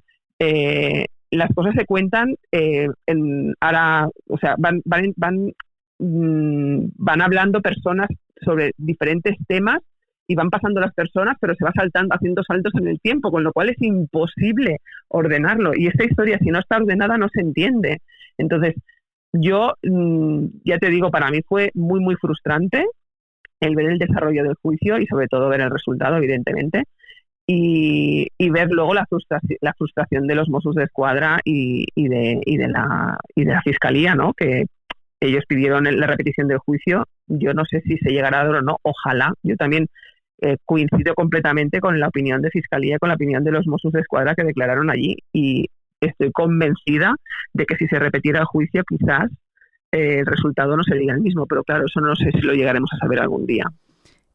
las cosas se cuentan ahora, o sea, van hablando personas sobre diferentes temas y van pasando las personas, pero se va haciendo saltos en el tiempo, con lo cual es imposible ordenarlo. Y esta historia, si no está ordenada, no se entiende. Entonces, yo, ya te digo, para mí fue muy, muy frustrante el ver el desarrollo del juicio y sobre todo ver el resultado, evidentemente, y ver luego la frustración de los Mossos d'Esquadra y de la Fiscalía, ¿no?, que ellos pidieron la repetición del juicio. Yo no sé si se llegará a dar o no, ojalá. Yo también coincido completamente con la opinión de Fiscalía y con la opinión de los Mossos d'Esquadra que declararon allí, y estoy convencida de que si se repetiera el juicio quizás el resultado no sería el mismo, pero claro, eso no sé si lo llegaremos a saber algún día.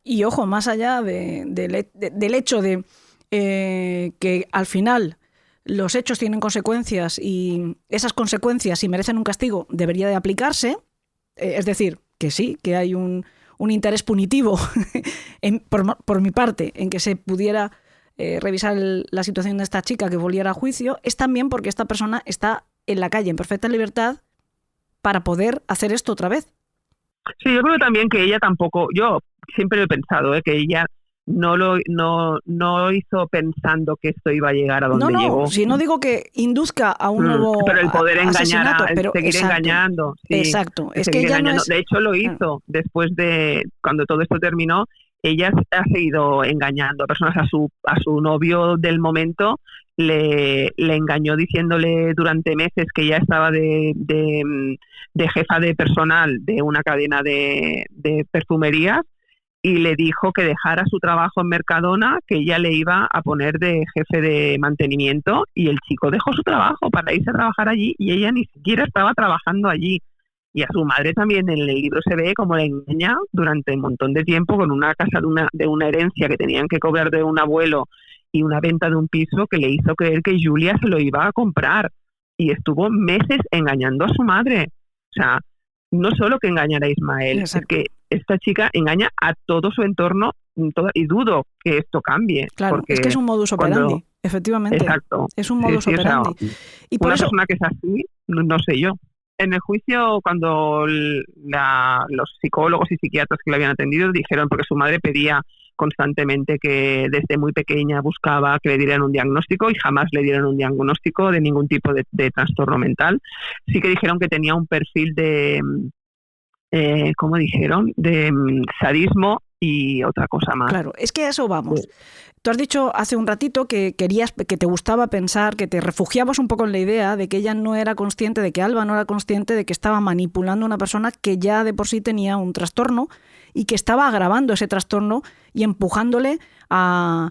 Y ojo, más allá del hecho de que al final los hechos tienen consecuencias y esas consecuencias, si merecen un castigo, debería de aplicarse, es decir, que sí, que hay un interés punitivo por mi parte en que se pudiera revisar la situación de esta chica que volviera a juicio, es también porque esta persona está en la calle en perfecta libertad para poder hacer esto otra vez. Sí, yo creo también que ella tampoco, yo siempre lo he pensado, que ella no lo hizo pensando que esto iba a llegar a donde llegó. Si no digo que induzca a un nuevo pero el poder engañar, seguir exacto, engañando. Sí, exacto, es que ella no es... De hecho lo hizo después de, cuando todo esto terminó, ella ha seguido engañando a personas. A su novio del momento le engañó diciéndole durante meses que ella estaba de jefa de personal de una cadena de perfumerías, y le dijo que dejara su trabajo en Mercadona, que ella le iba a poner de jefe de mantenimiento, y el chico dejó su trabajo para irse a trabajar allí y ella ni siquiera estaba trabajando allí. Y a su madre también en el libro se ve como le engaña durante un montón de tiempo con una casa de una herencia que tenían que cobrar de un abuelo y una venta de un piso que le hizo creer que Julia se lo iba a comprar, y estuvo meses engañando a su madre. O sea, no solo que engañara a Ismael, es que esta chica engaña a todo su entorno, y dudo que esto cambie. Claro, es que es un modus operandi, efectivamente. Exacto. Es un modus operandi. Y por una persona que es así, no sé yo. en el juicio, cuando los psicólogos y psiquiatras que le habían atendido dijeron, porque su madre pedía constantemente que desde muy pequeña buscaba que le dieran un diagnóstico y jamás le dieron un diagnóstico de ningún tipo de trastorno mental. Sí que dijeron que tenía un perfil de, ¿cómo dijeron? De sadismo y otra cosa más. Claro, es que a eso vamos. Tú has dicho hace un ratito que querías, que te gustaba pensar, que te refugiabas un poco en la idea de que ella no era consciente, de que Alba no era consciente de que estaba manipulando a una persona que ya de por sí tenía un trastorno y que estaba agravando ese trastorno y empujándole a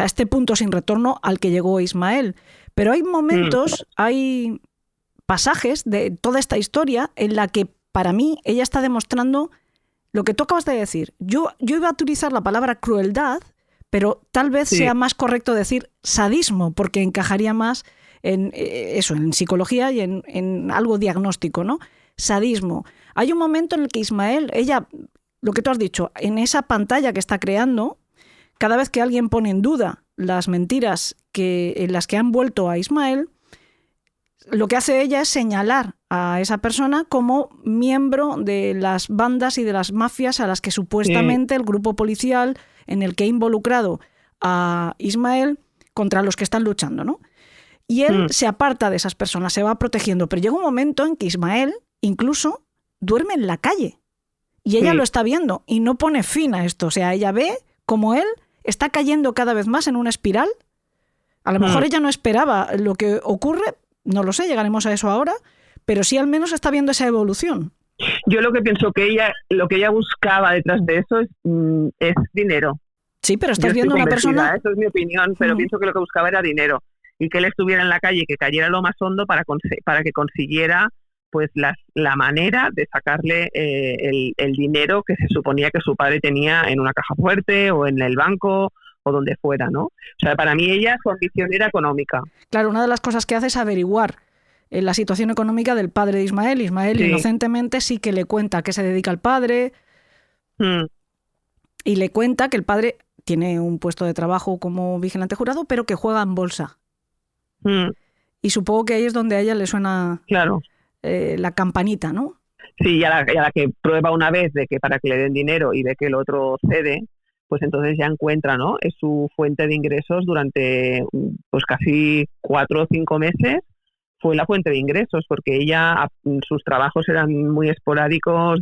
este punto sin retorno al que llegó Ismael. Pero hay momentos, hay pasajes de toda esta historia en la que para mí ella está demostrando lo que tú acabas de decir. Yo iba a utilizar la palabra crueldad, pero tal vez sea más correcto decir sadismo, porque encajaría más en eso, en psicología y en algo diagnóstico, ¿no? Sadismo. Hay un momento en el que Ismael, ella, lo que tú has dicho, en esa pantalla que está creando, cada vez que alguien pone en duda las mentiras en las que han vuelto a Ismael, lo que hace ella es señalar a esa persona como miembro de las bandas y de las mafias a las que supuestamente el grupo policial en el que ha involucrado a Ismael contra los que están luchando, ¿no? Y él se aparta de esas personas, se va protegiendo, pero llega un momento en que Ismael incluso duerme en la calle y ella lo está viendo y no pone fin a esto. O sea, ella ve como él está cayendo cada vez más en una espiral. A lo mejor ella no esperaba lo que ocurre, no lo sé, llegaremos a eso ahora, pero sí al menos está viendo esa evolución. Yo lo que pienso que lo que ella buscaba detrás de eso es dinero. Sí, pero estás viendo una persona... Eso es mi opinión, pero pienso que lo que buscaba era dinero y que él estuviera en la calle, que cayera lo más hondo para que consiguiera pues la manera de sacarle el dinero que se suponía que su padre tenía en una caja fuerte o en el banco o donde fuera, ¿no? O sea, para mí ella, su ambición era económica. Claro, una de las cosas que hace es averiguar la situación económica del padre de Ismael. Ismael inocentemente sí que le cuenta a qué se dedica el padre y le cuenta que el padre tiene un puesto de trabajo como vigilante jurado, pero que juega en bolsa. Y supongo que ahí es donde a ella le suena la campanita, ¿no? Sí, y a la que prueba una vez de que para que le den dinero y ve que el otro cede, pues entonces ya encuentra, ¿no? Es su fuente de ingresos durante pues casi 4 o 5 meses. Fue la fuente de ingresos, porque ella, sus trabajos eran muy esporádicos,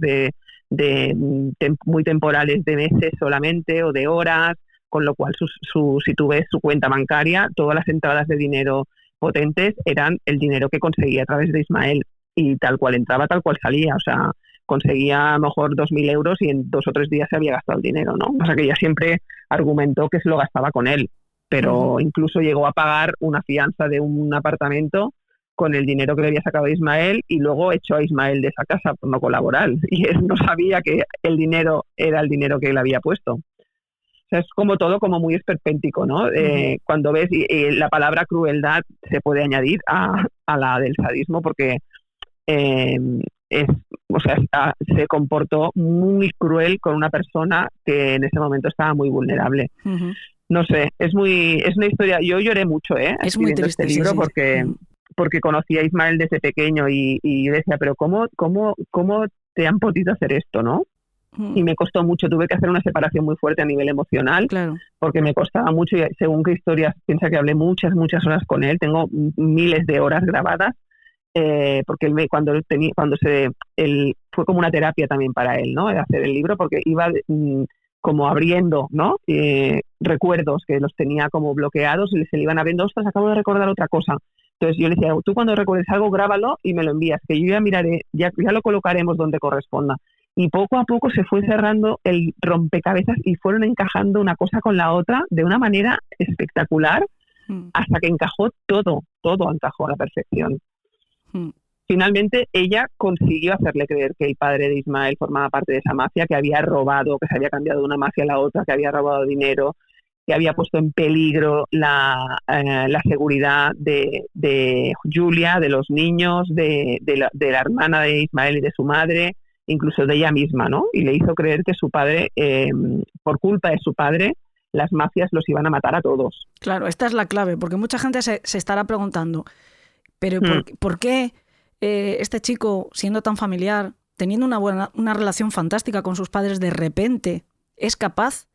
muy temporales, de meses solamente o de horas, con lo cual si tú ves su cuenta bancaria, todas las entradas de dinero potentes eran el dinero que conseguía a través de Ismael, y tal cual entraba, tal cual salía. O sea, conseguía a lo mejor 2.000 euros y en 2 o 3 días se había gastado el dinero, ¿no? O sea, que ella siempre argumentó que se lo gastaba con él, pero incluso llegó a pagar una fianza de un apartamento con el dinero que le había sacado a Ismael, y luego echó a Ismael de esa casa por no colaborar, y él no sabía que el dinero era el dinero que él había puesto. O sea, es como todo como muy esperpéntico, ¿no? Cuando ves la palabra crueldad se puede añadir a la del sadismo, porque se comportó muy cruel con una persona que en ese momento estaba muy vulnerable. No sé, es una historia. Yo lloré mucho, es muy triste este libro, porque conocí a Ismael desde pequeño y yo decía, pero ¿cómo te han podido hacer esto, no? Y me costó mucho, tuve que hacer una separación muy fuerte a nivel emocional, porque me costaba mucho, y según qué historias, piensa que hablé muchas horas con él, tengo miles de horas grabadas, porque él fue como una terapia también para él, ¿no? De hacer el libro, porque iba como abriendo, ¿no? Recuerdos que los tenía como bloqueados y se le iban abriendo. Ostras, acabo de recordar otra cosa. Entonces yo le decía, tú cuando recuerdes algo, grábalo y me lo envías, que yo ya miraré, ya lo colocaremos donde corresponda. Y poco a poco se fue cerrando el rompecabezas y fueron encajando una cosa con la otra de una manera espectacular, hasta que encajó todo encajó a la perfección. Finalmente ella consiguió hacerle creer que el padre de Ismael formaba parte de esa mafia, que había robado, que se había cambiado de una mafia a la otra, que había robado dinero, que había puesto en peligro la seguridad de Julia, de los niños, de la hermana de Ismael y de su madre, incluso de ella misma, ¿no? Y le hizo creer que su padre, por culpa de su padre, las mafias los iban a matar a todos. Claro, esta es la clave, porque mucha gente se estará preguntando, pero ¿por qué este chico, siendo tan familiar, teniendo una relación fantástica con sus padres, de repente es capaz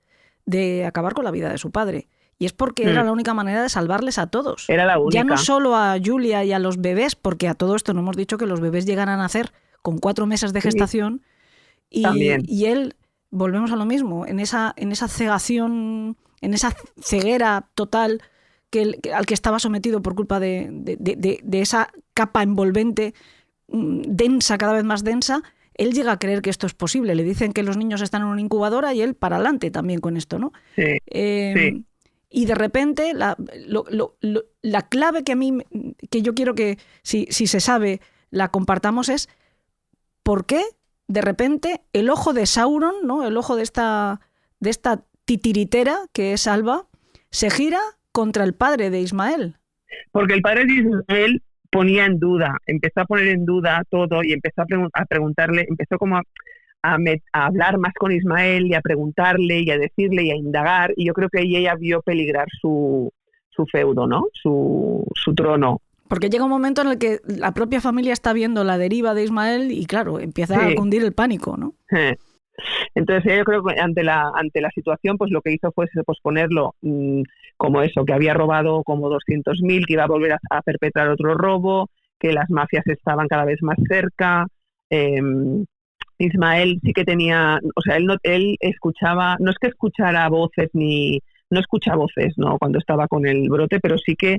de acabar con la vida de su padre. Y es porque era la única manera de salvarles a todos. Era la única. Ya no solo a Julia y a los bebés, porque a todo esto no hemos dicho que los bebés llegan a nacer con 4 meses de gestación. Y él, volvemos a lo mismo, en esa cegación, en esa ceguera total al que estaba sometido por culpa de esa capa envolvente densa, cada vez más densa, él llega a creer que esto es posible. Le dicen que los niños están en una incubadora y él para adelante también con esto, ¿no? Sí, sí. Y de repente la clave que yo quiero que, si se sabe, la compartamos es por qué de repente el ojo de Sauron, ¿no? El ojo de esta titiritera que es Alba, se gira contra el padre de Ismael. Porque el padre de Ismael ponía en duda, empezó a poner en duda todo y empezó a preguntarle, empezó como a hablar más con Ismael y a preguntarle y a decirle y a indagar, y yo creo que ahí ella vio peligrar su feudo, ¿no? Su trono. Porque llega un momento en el que la propia familia está viendo la deriva de Ismael y claro, empieza a cundir el pánico, ¿no? Entonces yo creo que ante la situación, pues lo que hizo fue posponerlo, como eso, que había robado como 200.000, que iba a volver a perpetrar otro robo, que las mafias estaban cada vez más cerca. Ismael sí que tenía, o sea, él escuchaba, no es que escuchara voces no escucha voces, ¿no? Cuando estaba con el brote, pero sí que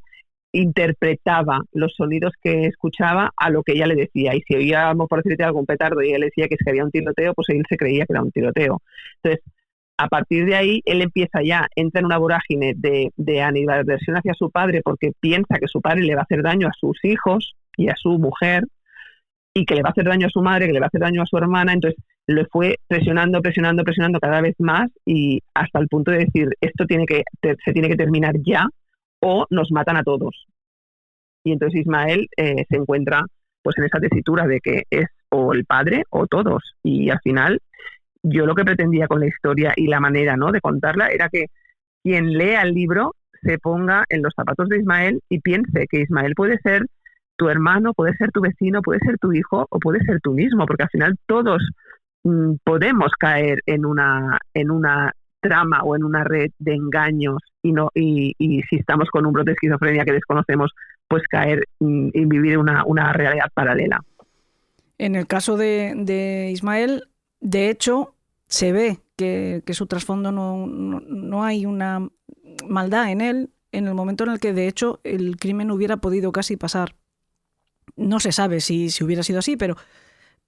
interpretaba los sonidos que escuchaba a lo que ella le decía, y si oíamos, por decirte, algún petardo y ella le decía que es que había un tiroteo, pues él se creía que era un tiroteo. Entonces, a partir de ahí, él entra en una vorágine de animadversión hacia su padre, porque piensa que su padre le va a hacer daño a sus hijos y a su mujer, y que le va a hacer daño a su madre, que le va a hacer daño a su hermana. Entonces lo fue presionando cada vez más, y hasta el punto de decir, esto se tiene que terminar ya, o nos matan a todos. Y entonces Ismael se encuentra pues en esa tesitura de que es o el padre o todos. Y al final, yo lo que pretendía con la historia y la manera, ¿no?, de contarla era que quien lea el libro se ponga en los zapatos de Ismael y piense que Ismael puede ser tu hermano, puede ser tu vecino, puede ser tu hijo o puede ser tú mismo, porque al final todos podemos caer en una trama o en una red de engaños y si estamos con un brote de esquizofrenia que desconocemos, pues caer y vivir una realidad paralela. En el caso de Ismael, de hecho, se ve que su trasfondo no hay una maldad en él, en el momento en el que de hecho el crimen hubiera podido casi pasar. No se sabe si hubiera sido así, pero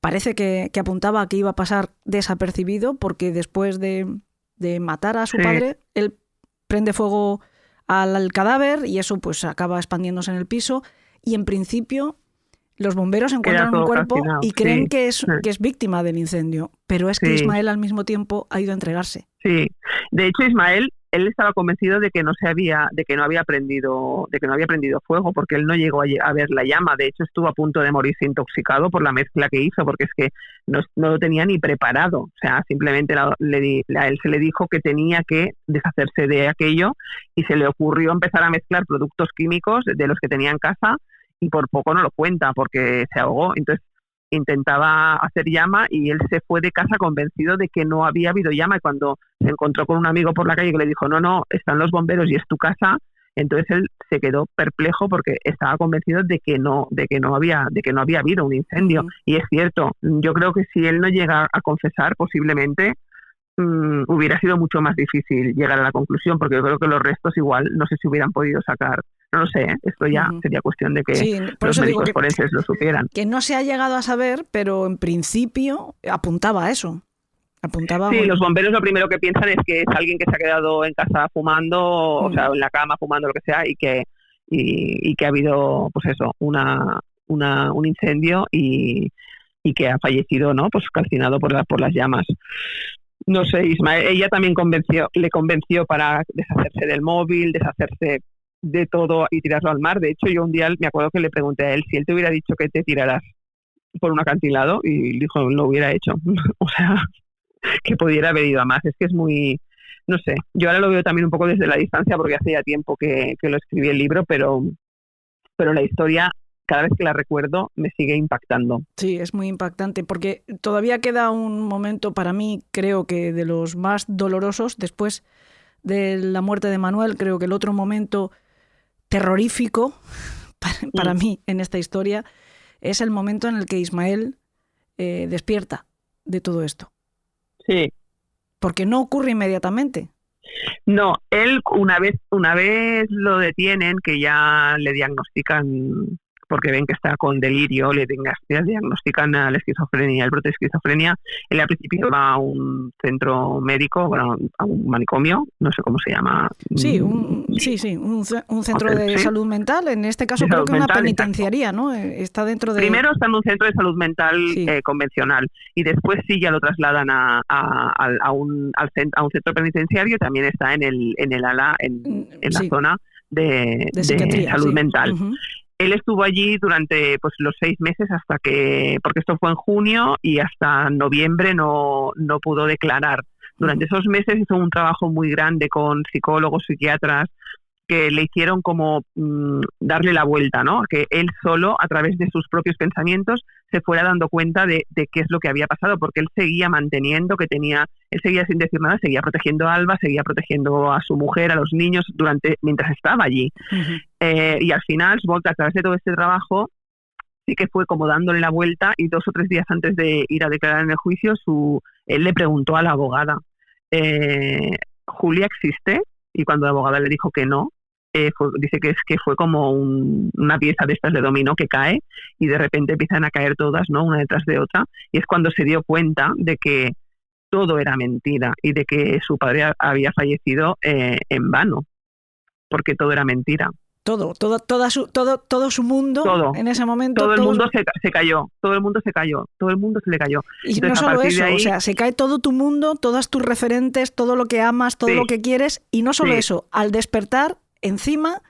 parece que apuntaba a que iba a pasar desapercibido, porque después de matar a su padre, él prende fuego al cadáver y eso pues acaba expandiéndose en el piso, y en principio los bomberos encuentran un cuerpo y creen que es víctima del incendio, pero es que Ismael al mismo tiempo ha ido a entregarse. Sí, de hecho Ismael, él estaba convencido de que no había prendido fuego, porque él no llegó a ver la llama. De hecho estuvo a punto de morirse intoxicado por la mezcla que hizo, porque es que no lo tenía ni preparado. O sea, simplemente a él se le dijo que tenía que deshacerse de aquello, y se le ocurrió empezar a mezclar productos químicos de los que tenía en casa, y por poco no lo cuenta porque se ahogó. Entonces intentaba hacer llama y él se fue de casa convencido de que no había habido llama, y cuando se encontró con un amigo por la calle que le dijo no, están los bomberos y es tu casa, entonces él se quedó perplejo porque estaba convencido de que no había habido un incendio. Y es cierto, yo creo que si él no llega a confesar, posiblemente hubiera sido mucho más difícil llegar a la conclusión, porque yo creo que los restos igual no sé si hubieran podido sacar. No lo sé, esto ya sería cuestión de que los médicos forenses lo supieran. Que no se ha llegado a saber, pero en principio apuntaba a eso. Los bomberos lo primero que piensan es que es alguien que se ha quedado en casa fumando, o sea, en la cama fumando, lo que sea, y que ha habido, pues eso, un incendio y que ha fallecido, ¿no? Pues calcinado por las llamas. No sé, Ismael, ella también le convenció para deshacerse del móvil, deshacerse de todo y tirarlo al mar. De hecho, yo un día me acuerdo que le pregunté a él si él te hubiera dicho que te tiraras por un acantilado, y dijo lo hubiera hecho. O sea, que pudiera haber ido a más. Es que es muy, no sé, yo ahora lo veo también un poco desde la distancia porque hace ya tiempo que lo escribí el libro, pero la historia cada vez que la recuerdo me sigue impactando. Sí, es muy impactante porque todavía queda un momento para mí, creo que de los más dolorosos, después de la muerte de Manuel, creo que el otro momento terrorífico para mí en esta historia es el momento en el que Ismael despierta de todo esto. Sí. Porque no ocurre inmediatamente. No, él una vez lo detienen, que ya le diagnostican, porque ven que está con delirio, le diagnostican a la esquizofrenia, el brote de esquizofrenia. Él al principio va a un centro médico, bueno, a un manicomio, no sé cómo se llama. Sí, un centro de salud mental, en este caso creo que una penitenciaría, ¿no? Está dentro de... Primero está en un centro de salud mental convencional y después sí ya lo trasladan a un centro penitenciario, también está en el ala, en la zona de salud mental. Uh-huh. Él estuvo allí durante los 6 meses porque esto fue en junio y hasta noviembre no pudo declarar. Durante esos meses hizo un trabajo muy grande con psicólogos, psiquiatras, que le hicieron como darle la vuelta, ¿no? Que él solo, a través de sus propios pensamientos, se fuera dando cuenta de qué es lo que había pasado, porque él seguía manteniendo él seguía sin decir nada, seguía protegiendo a Alba, seguía protegiendo a su mujer, a los niños, mientras estaba allí. Uh-huh. Y al final, supongo que a través de todo este trabajo, sí que fue como dándole la vuelta, y 2 o 3 días antes de ir a declarar en el juicio, él le preguntó a la abogada, ¿Julia existe? Y cuando la abogada le dijo que no, dice que fue como una pieza de estas de dominó que cae y de repente empiezan a caer todas, ¿no? Una detrás de otra, y es cuando se dio cuenta de que todo era mentira y de que su padre había fallecido en vano, porque todo era mentira. Todo su mundo, todo, en ese momento. Todo el mundo se cayó, todo el mundo se le cayó. Y entonces, no solo eso, ahí, o sea, se cae todo tu mundo, todas tus referentes, todo lo que amas, todo lo que quieres, y no solo eso, al despertar, encima,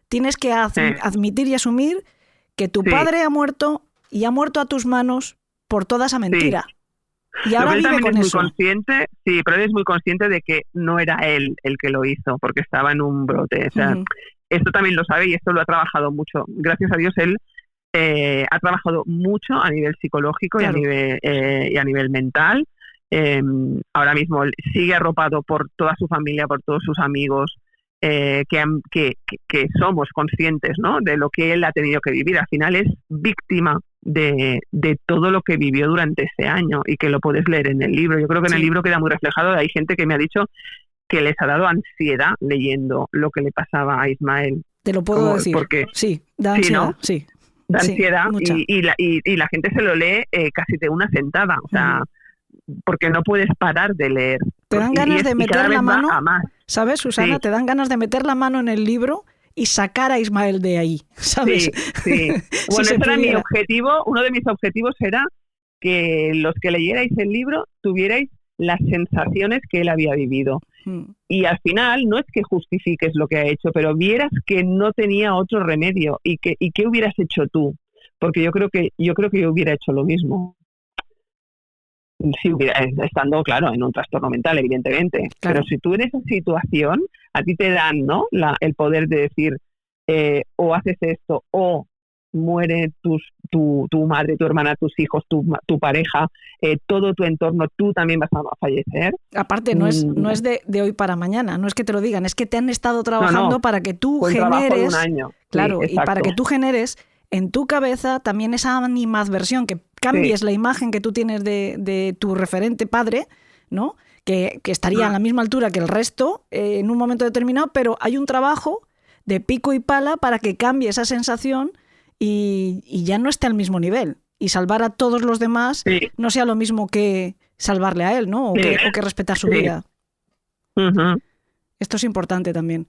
tienes que admitir y asumir que tu padre ha muerto y ha muerto a tus manos por toda esa mentira. Y ahora vive con eso. Pero él es muy consciente de que no era él el que lo hizo, porque estaba en un brote, o sea... Esto también lo sabe y esto lo ha trabajado mucho. Gracias a Dios él ha trabajado mucho a nivel psicológico, claro, y a nivel mental. Ahora mismo él sigue arropado por toda su familia, por todos sus amigos, que somos conscientes, ¿no?, de lo que él ha tenido que vivir. Al final es víctima de todo lo que vivió durante ese año y que lo puedes leer en el libro. Yo creo que en el libro queda muy reflejado. Hay gente que me ha dicho que les ha dado ansiedad leyendo lo que le pasaba a Ismael. Te lo puedo decir. Porque, sí, da ansiedad, sí. Da ansiedad y la gente se lo lee casi de una sentada, o sea, porque no puedes parar de leer. Te dan ganas de meter la mano, ¿sabes, Susana? Sí. Te dan ganas de meter la mano en el libro y sacar a Ismael de ahí, ¿sabes? Sí. Bueno, ese era mi objetivo. Uno de mis objetivos era que los que leyerais el libro tuvierais las sensaciones que él había vivido. Y al final no es que justifiques lo que ha hecho, pero vieras que no tenía otro remedio y qué hubieras hecho tú, porque yo creo que yo hubiera hecho lo mismo. Si hubiera, estando, claro, en un trastorno mental, evidentemente. Claro. Pero si tú en esa situación, a ti te dan, ¿no?, el poder de decir o haces esto o muere tu madre, tu hermana, tus hijos, tu pareja, todo tu entorno, tú también vas a fallecer. Aparte, no es de hoy para mañana, no es que te lo digan, es que te han estado trabajando para que tú generes... Un año. Claro, sí, y para que tú generes en tu cabeza también esa animadversión, que cambies la imagen que tú tienes de tu referente padre, ¿no?, que estaría a la misma altura que el resto en un momento determinado, pero hay un trabajo de pico y pala para que cambie esa sensación y ya no esté al mismo nivel. Y salvar a todos los demás no sea lo mismo que salvarle a él, ¿no? O que respetar su vida. Uh-huh. Esto es importante también.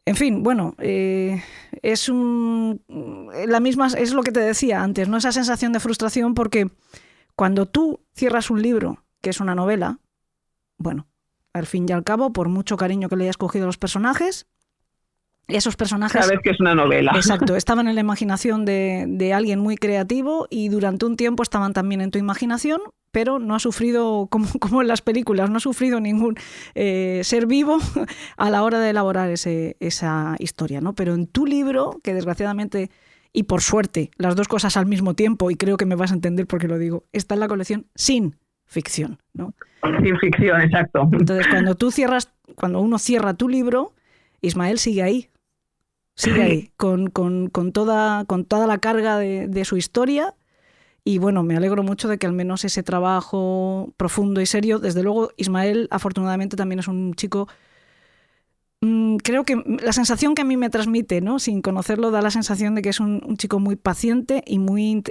En fin, bueno, es lo que te decía antes, ¿no? Esa sensación de frustración, porque cuando tú cierras un libro, que es una novela, bueno, al fin y al cabo, por mucho cariño que le hayas cogido a los personajes, esos personajes... Sabes que es una novela. Exacto, estaban en la imaginación de alguien muy creativo y durante un tiempo estaban también en tu imaginación, pero no ha sufrido, como en las películas, no ha sufrido ningún ser vivo a la hora de elaborar esa historia, ¿no? Pero en tu libro, que desgraciadamente y por suerte, las dos cosas al mismo tiempo, y creo que me vas a entender por qué lo digo, está en la colección sin ficción, ¿no? Sin ficción, exacto. Entonces, cuando uno cierra tu libro, Ismael sigue ahí, con toda la carga de su historia. Y bueno, me alegro mucho de que al menos ese trabajo profundo y serio, desde luego Ismael afortunadamente también es un chico, creo que la sensación que a mí me transmite, ¿no? Sin conocerlo, da la sensación de que es un chico muy paciente y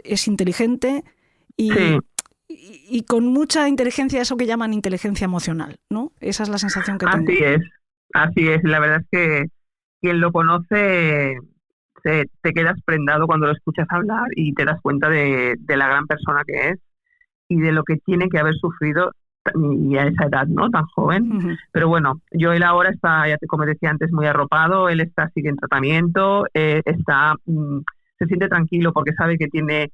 es inteligente y, Sí. y con mucha inteligencia, eso que llaman inteligencia emocional, ¿no? Esa es la sensación que tengo. Así es. La verdad es que quien lo conoce te quedas prendado cuando lo escuchas hablar y te das cuenta de la gran persona que es y de lo que tiene que haber sufrido y a esa edad, ¿no? Tan joven. Uh-huh. Pero bueno, él ahora está, como decía antes, muy arropado, él sigue en tratamiento, se siente tranquilo porque sabe que tiene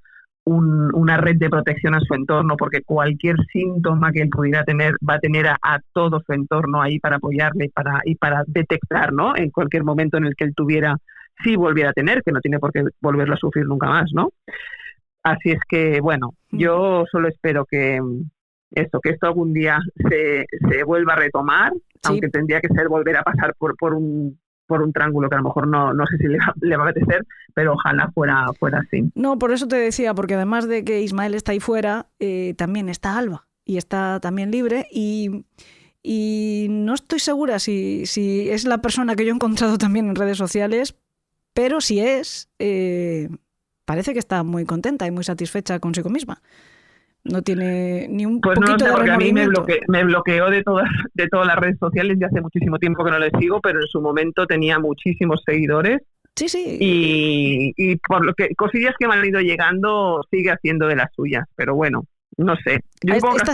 una red de protección a su entorno, porque cualquier síntoma que él pudiera tener va a tener a todo su entorno ahí para apoyarle y para detectar, ¿no? En cualquier momento en el que él tuviera, si volviera a tener, que no tiene por qué volverlo a sufrir nunca más, ¿no? Así es que, bueno, yo solo espero que esto algún día se vuelva a retomar, sí. Aunque tendría que ser volver a pasar por un triángulo que a lo mejor no sé si le va a apetecer, pero ojalá fuera así. No, por eso te decía, porque además de que Ismael está ahí fuera, también está Alba y está también libre y no estoy segura si es la persona que yo he encontrado también en redes sociales, pero si es, parece que está muy contenta y muy satisfecha consigo misma. No tiene ni un poquito no sé, de porque a mí remordimiento. me bloqueó de todas las redes sociales de hace muchísimo tiempo que no le sigo, pero en su momento tenía muchísimos seguidores. Sí. Y por lo que cosillas que me han ido llegando, sigue haciendo de las suyas. Pero bueno, no sé. Esta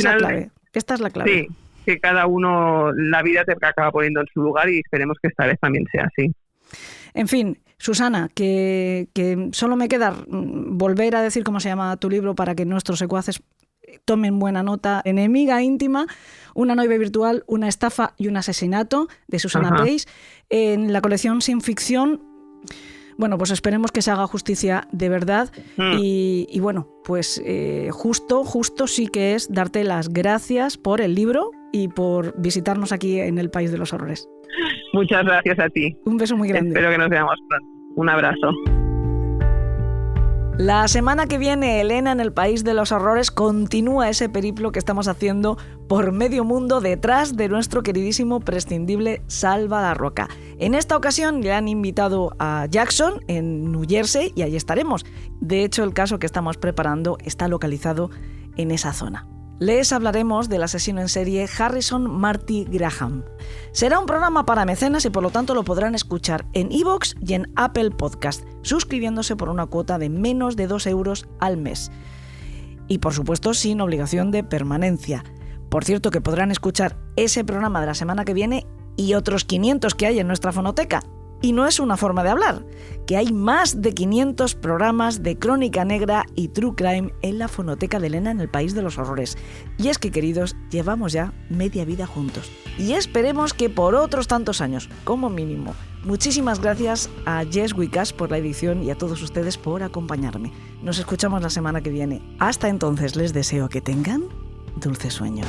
es la clave. Sí, que cada uno, la vida te acaba poniendo en su lugar y esperemos que esta vez también sea así. En fin, Susana, que solo me queda volver a decir cómo se llama tu libro para que nuestros secuaces tomen buena nota. Enemiga íntima, una novia virtual, una estafa y un asesinato, de Susana Peis, en la colección Sin Ficción. Bueno, pues esperemos que se haga justicia de verdad y bueno, pues justo sí que es darte las gracias por el libro y por visitarnos aquí en el País de los Horrores. Muchas gracias a ti. Un beso muy grande. Espero que nos veamos pronto. Un abrazo. La semana que viene, Elena en el País de los Horrores continúa ese periplo que estamos haciendo por medio mundo detrás de nuestro queridísimo prescindible Salva la Roca. En esta ocasión le han invitado a Jackson en New Jersey y allí estaremos. De hecho, el caso que estamos preparando está localizado en esa zona. Les hablaremos del asesino en serie Harrison Marty Graham. Será un programa para mecenas y por lo tanto lo podrán escuchar en iVoox y en Apple Podcast, suscribiéndose por una cuota de menos de 2 euros al mes. Y por supuesto sin obligación de permanencia. Por cierto que podrán escuchar ese programa de la semana que viene y otros 500 que hay en nuestra fonoteca. Y no es una forma de hablar, que hay más de 500 programas de crónica negra y true crime en la fonoteca de Elena en el País de los Horrores. Y es que, queridos, llevamos ya media vida juntos. Y esperemos que por otros tantos años, como mínimo. Muchísimas gracias a Jess Wicas por la edición y a todos ustedes por acompañarme. Nos escuchamos la semana que viene. Hasta entonces les deseo que tengan dulces sueños.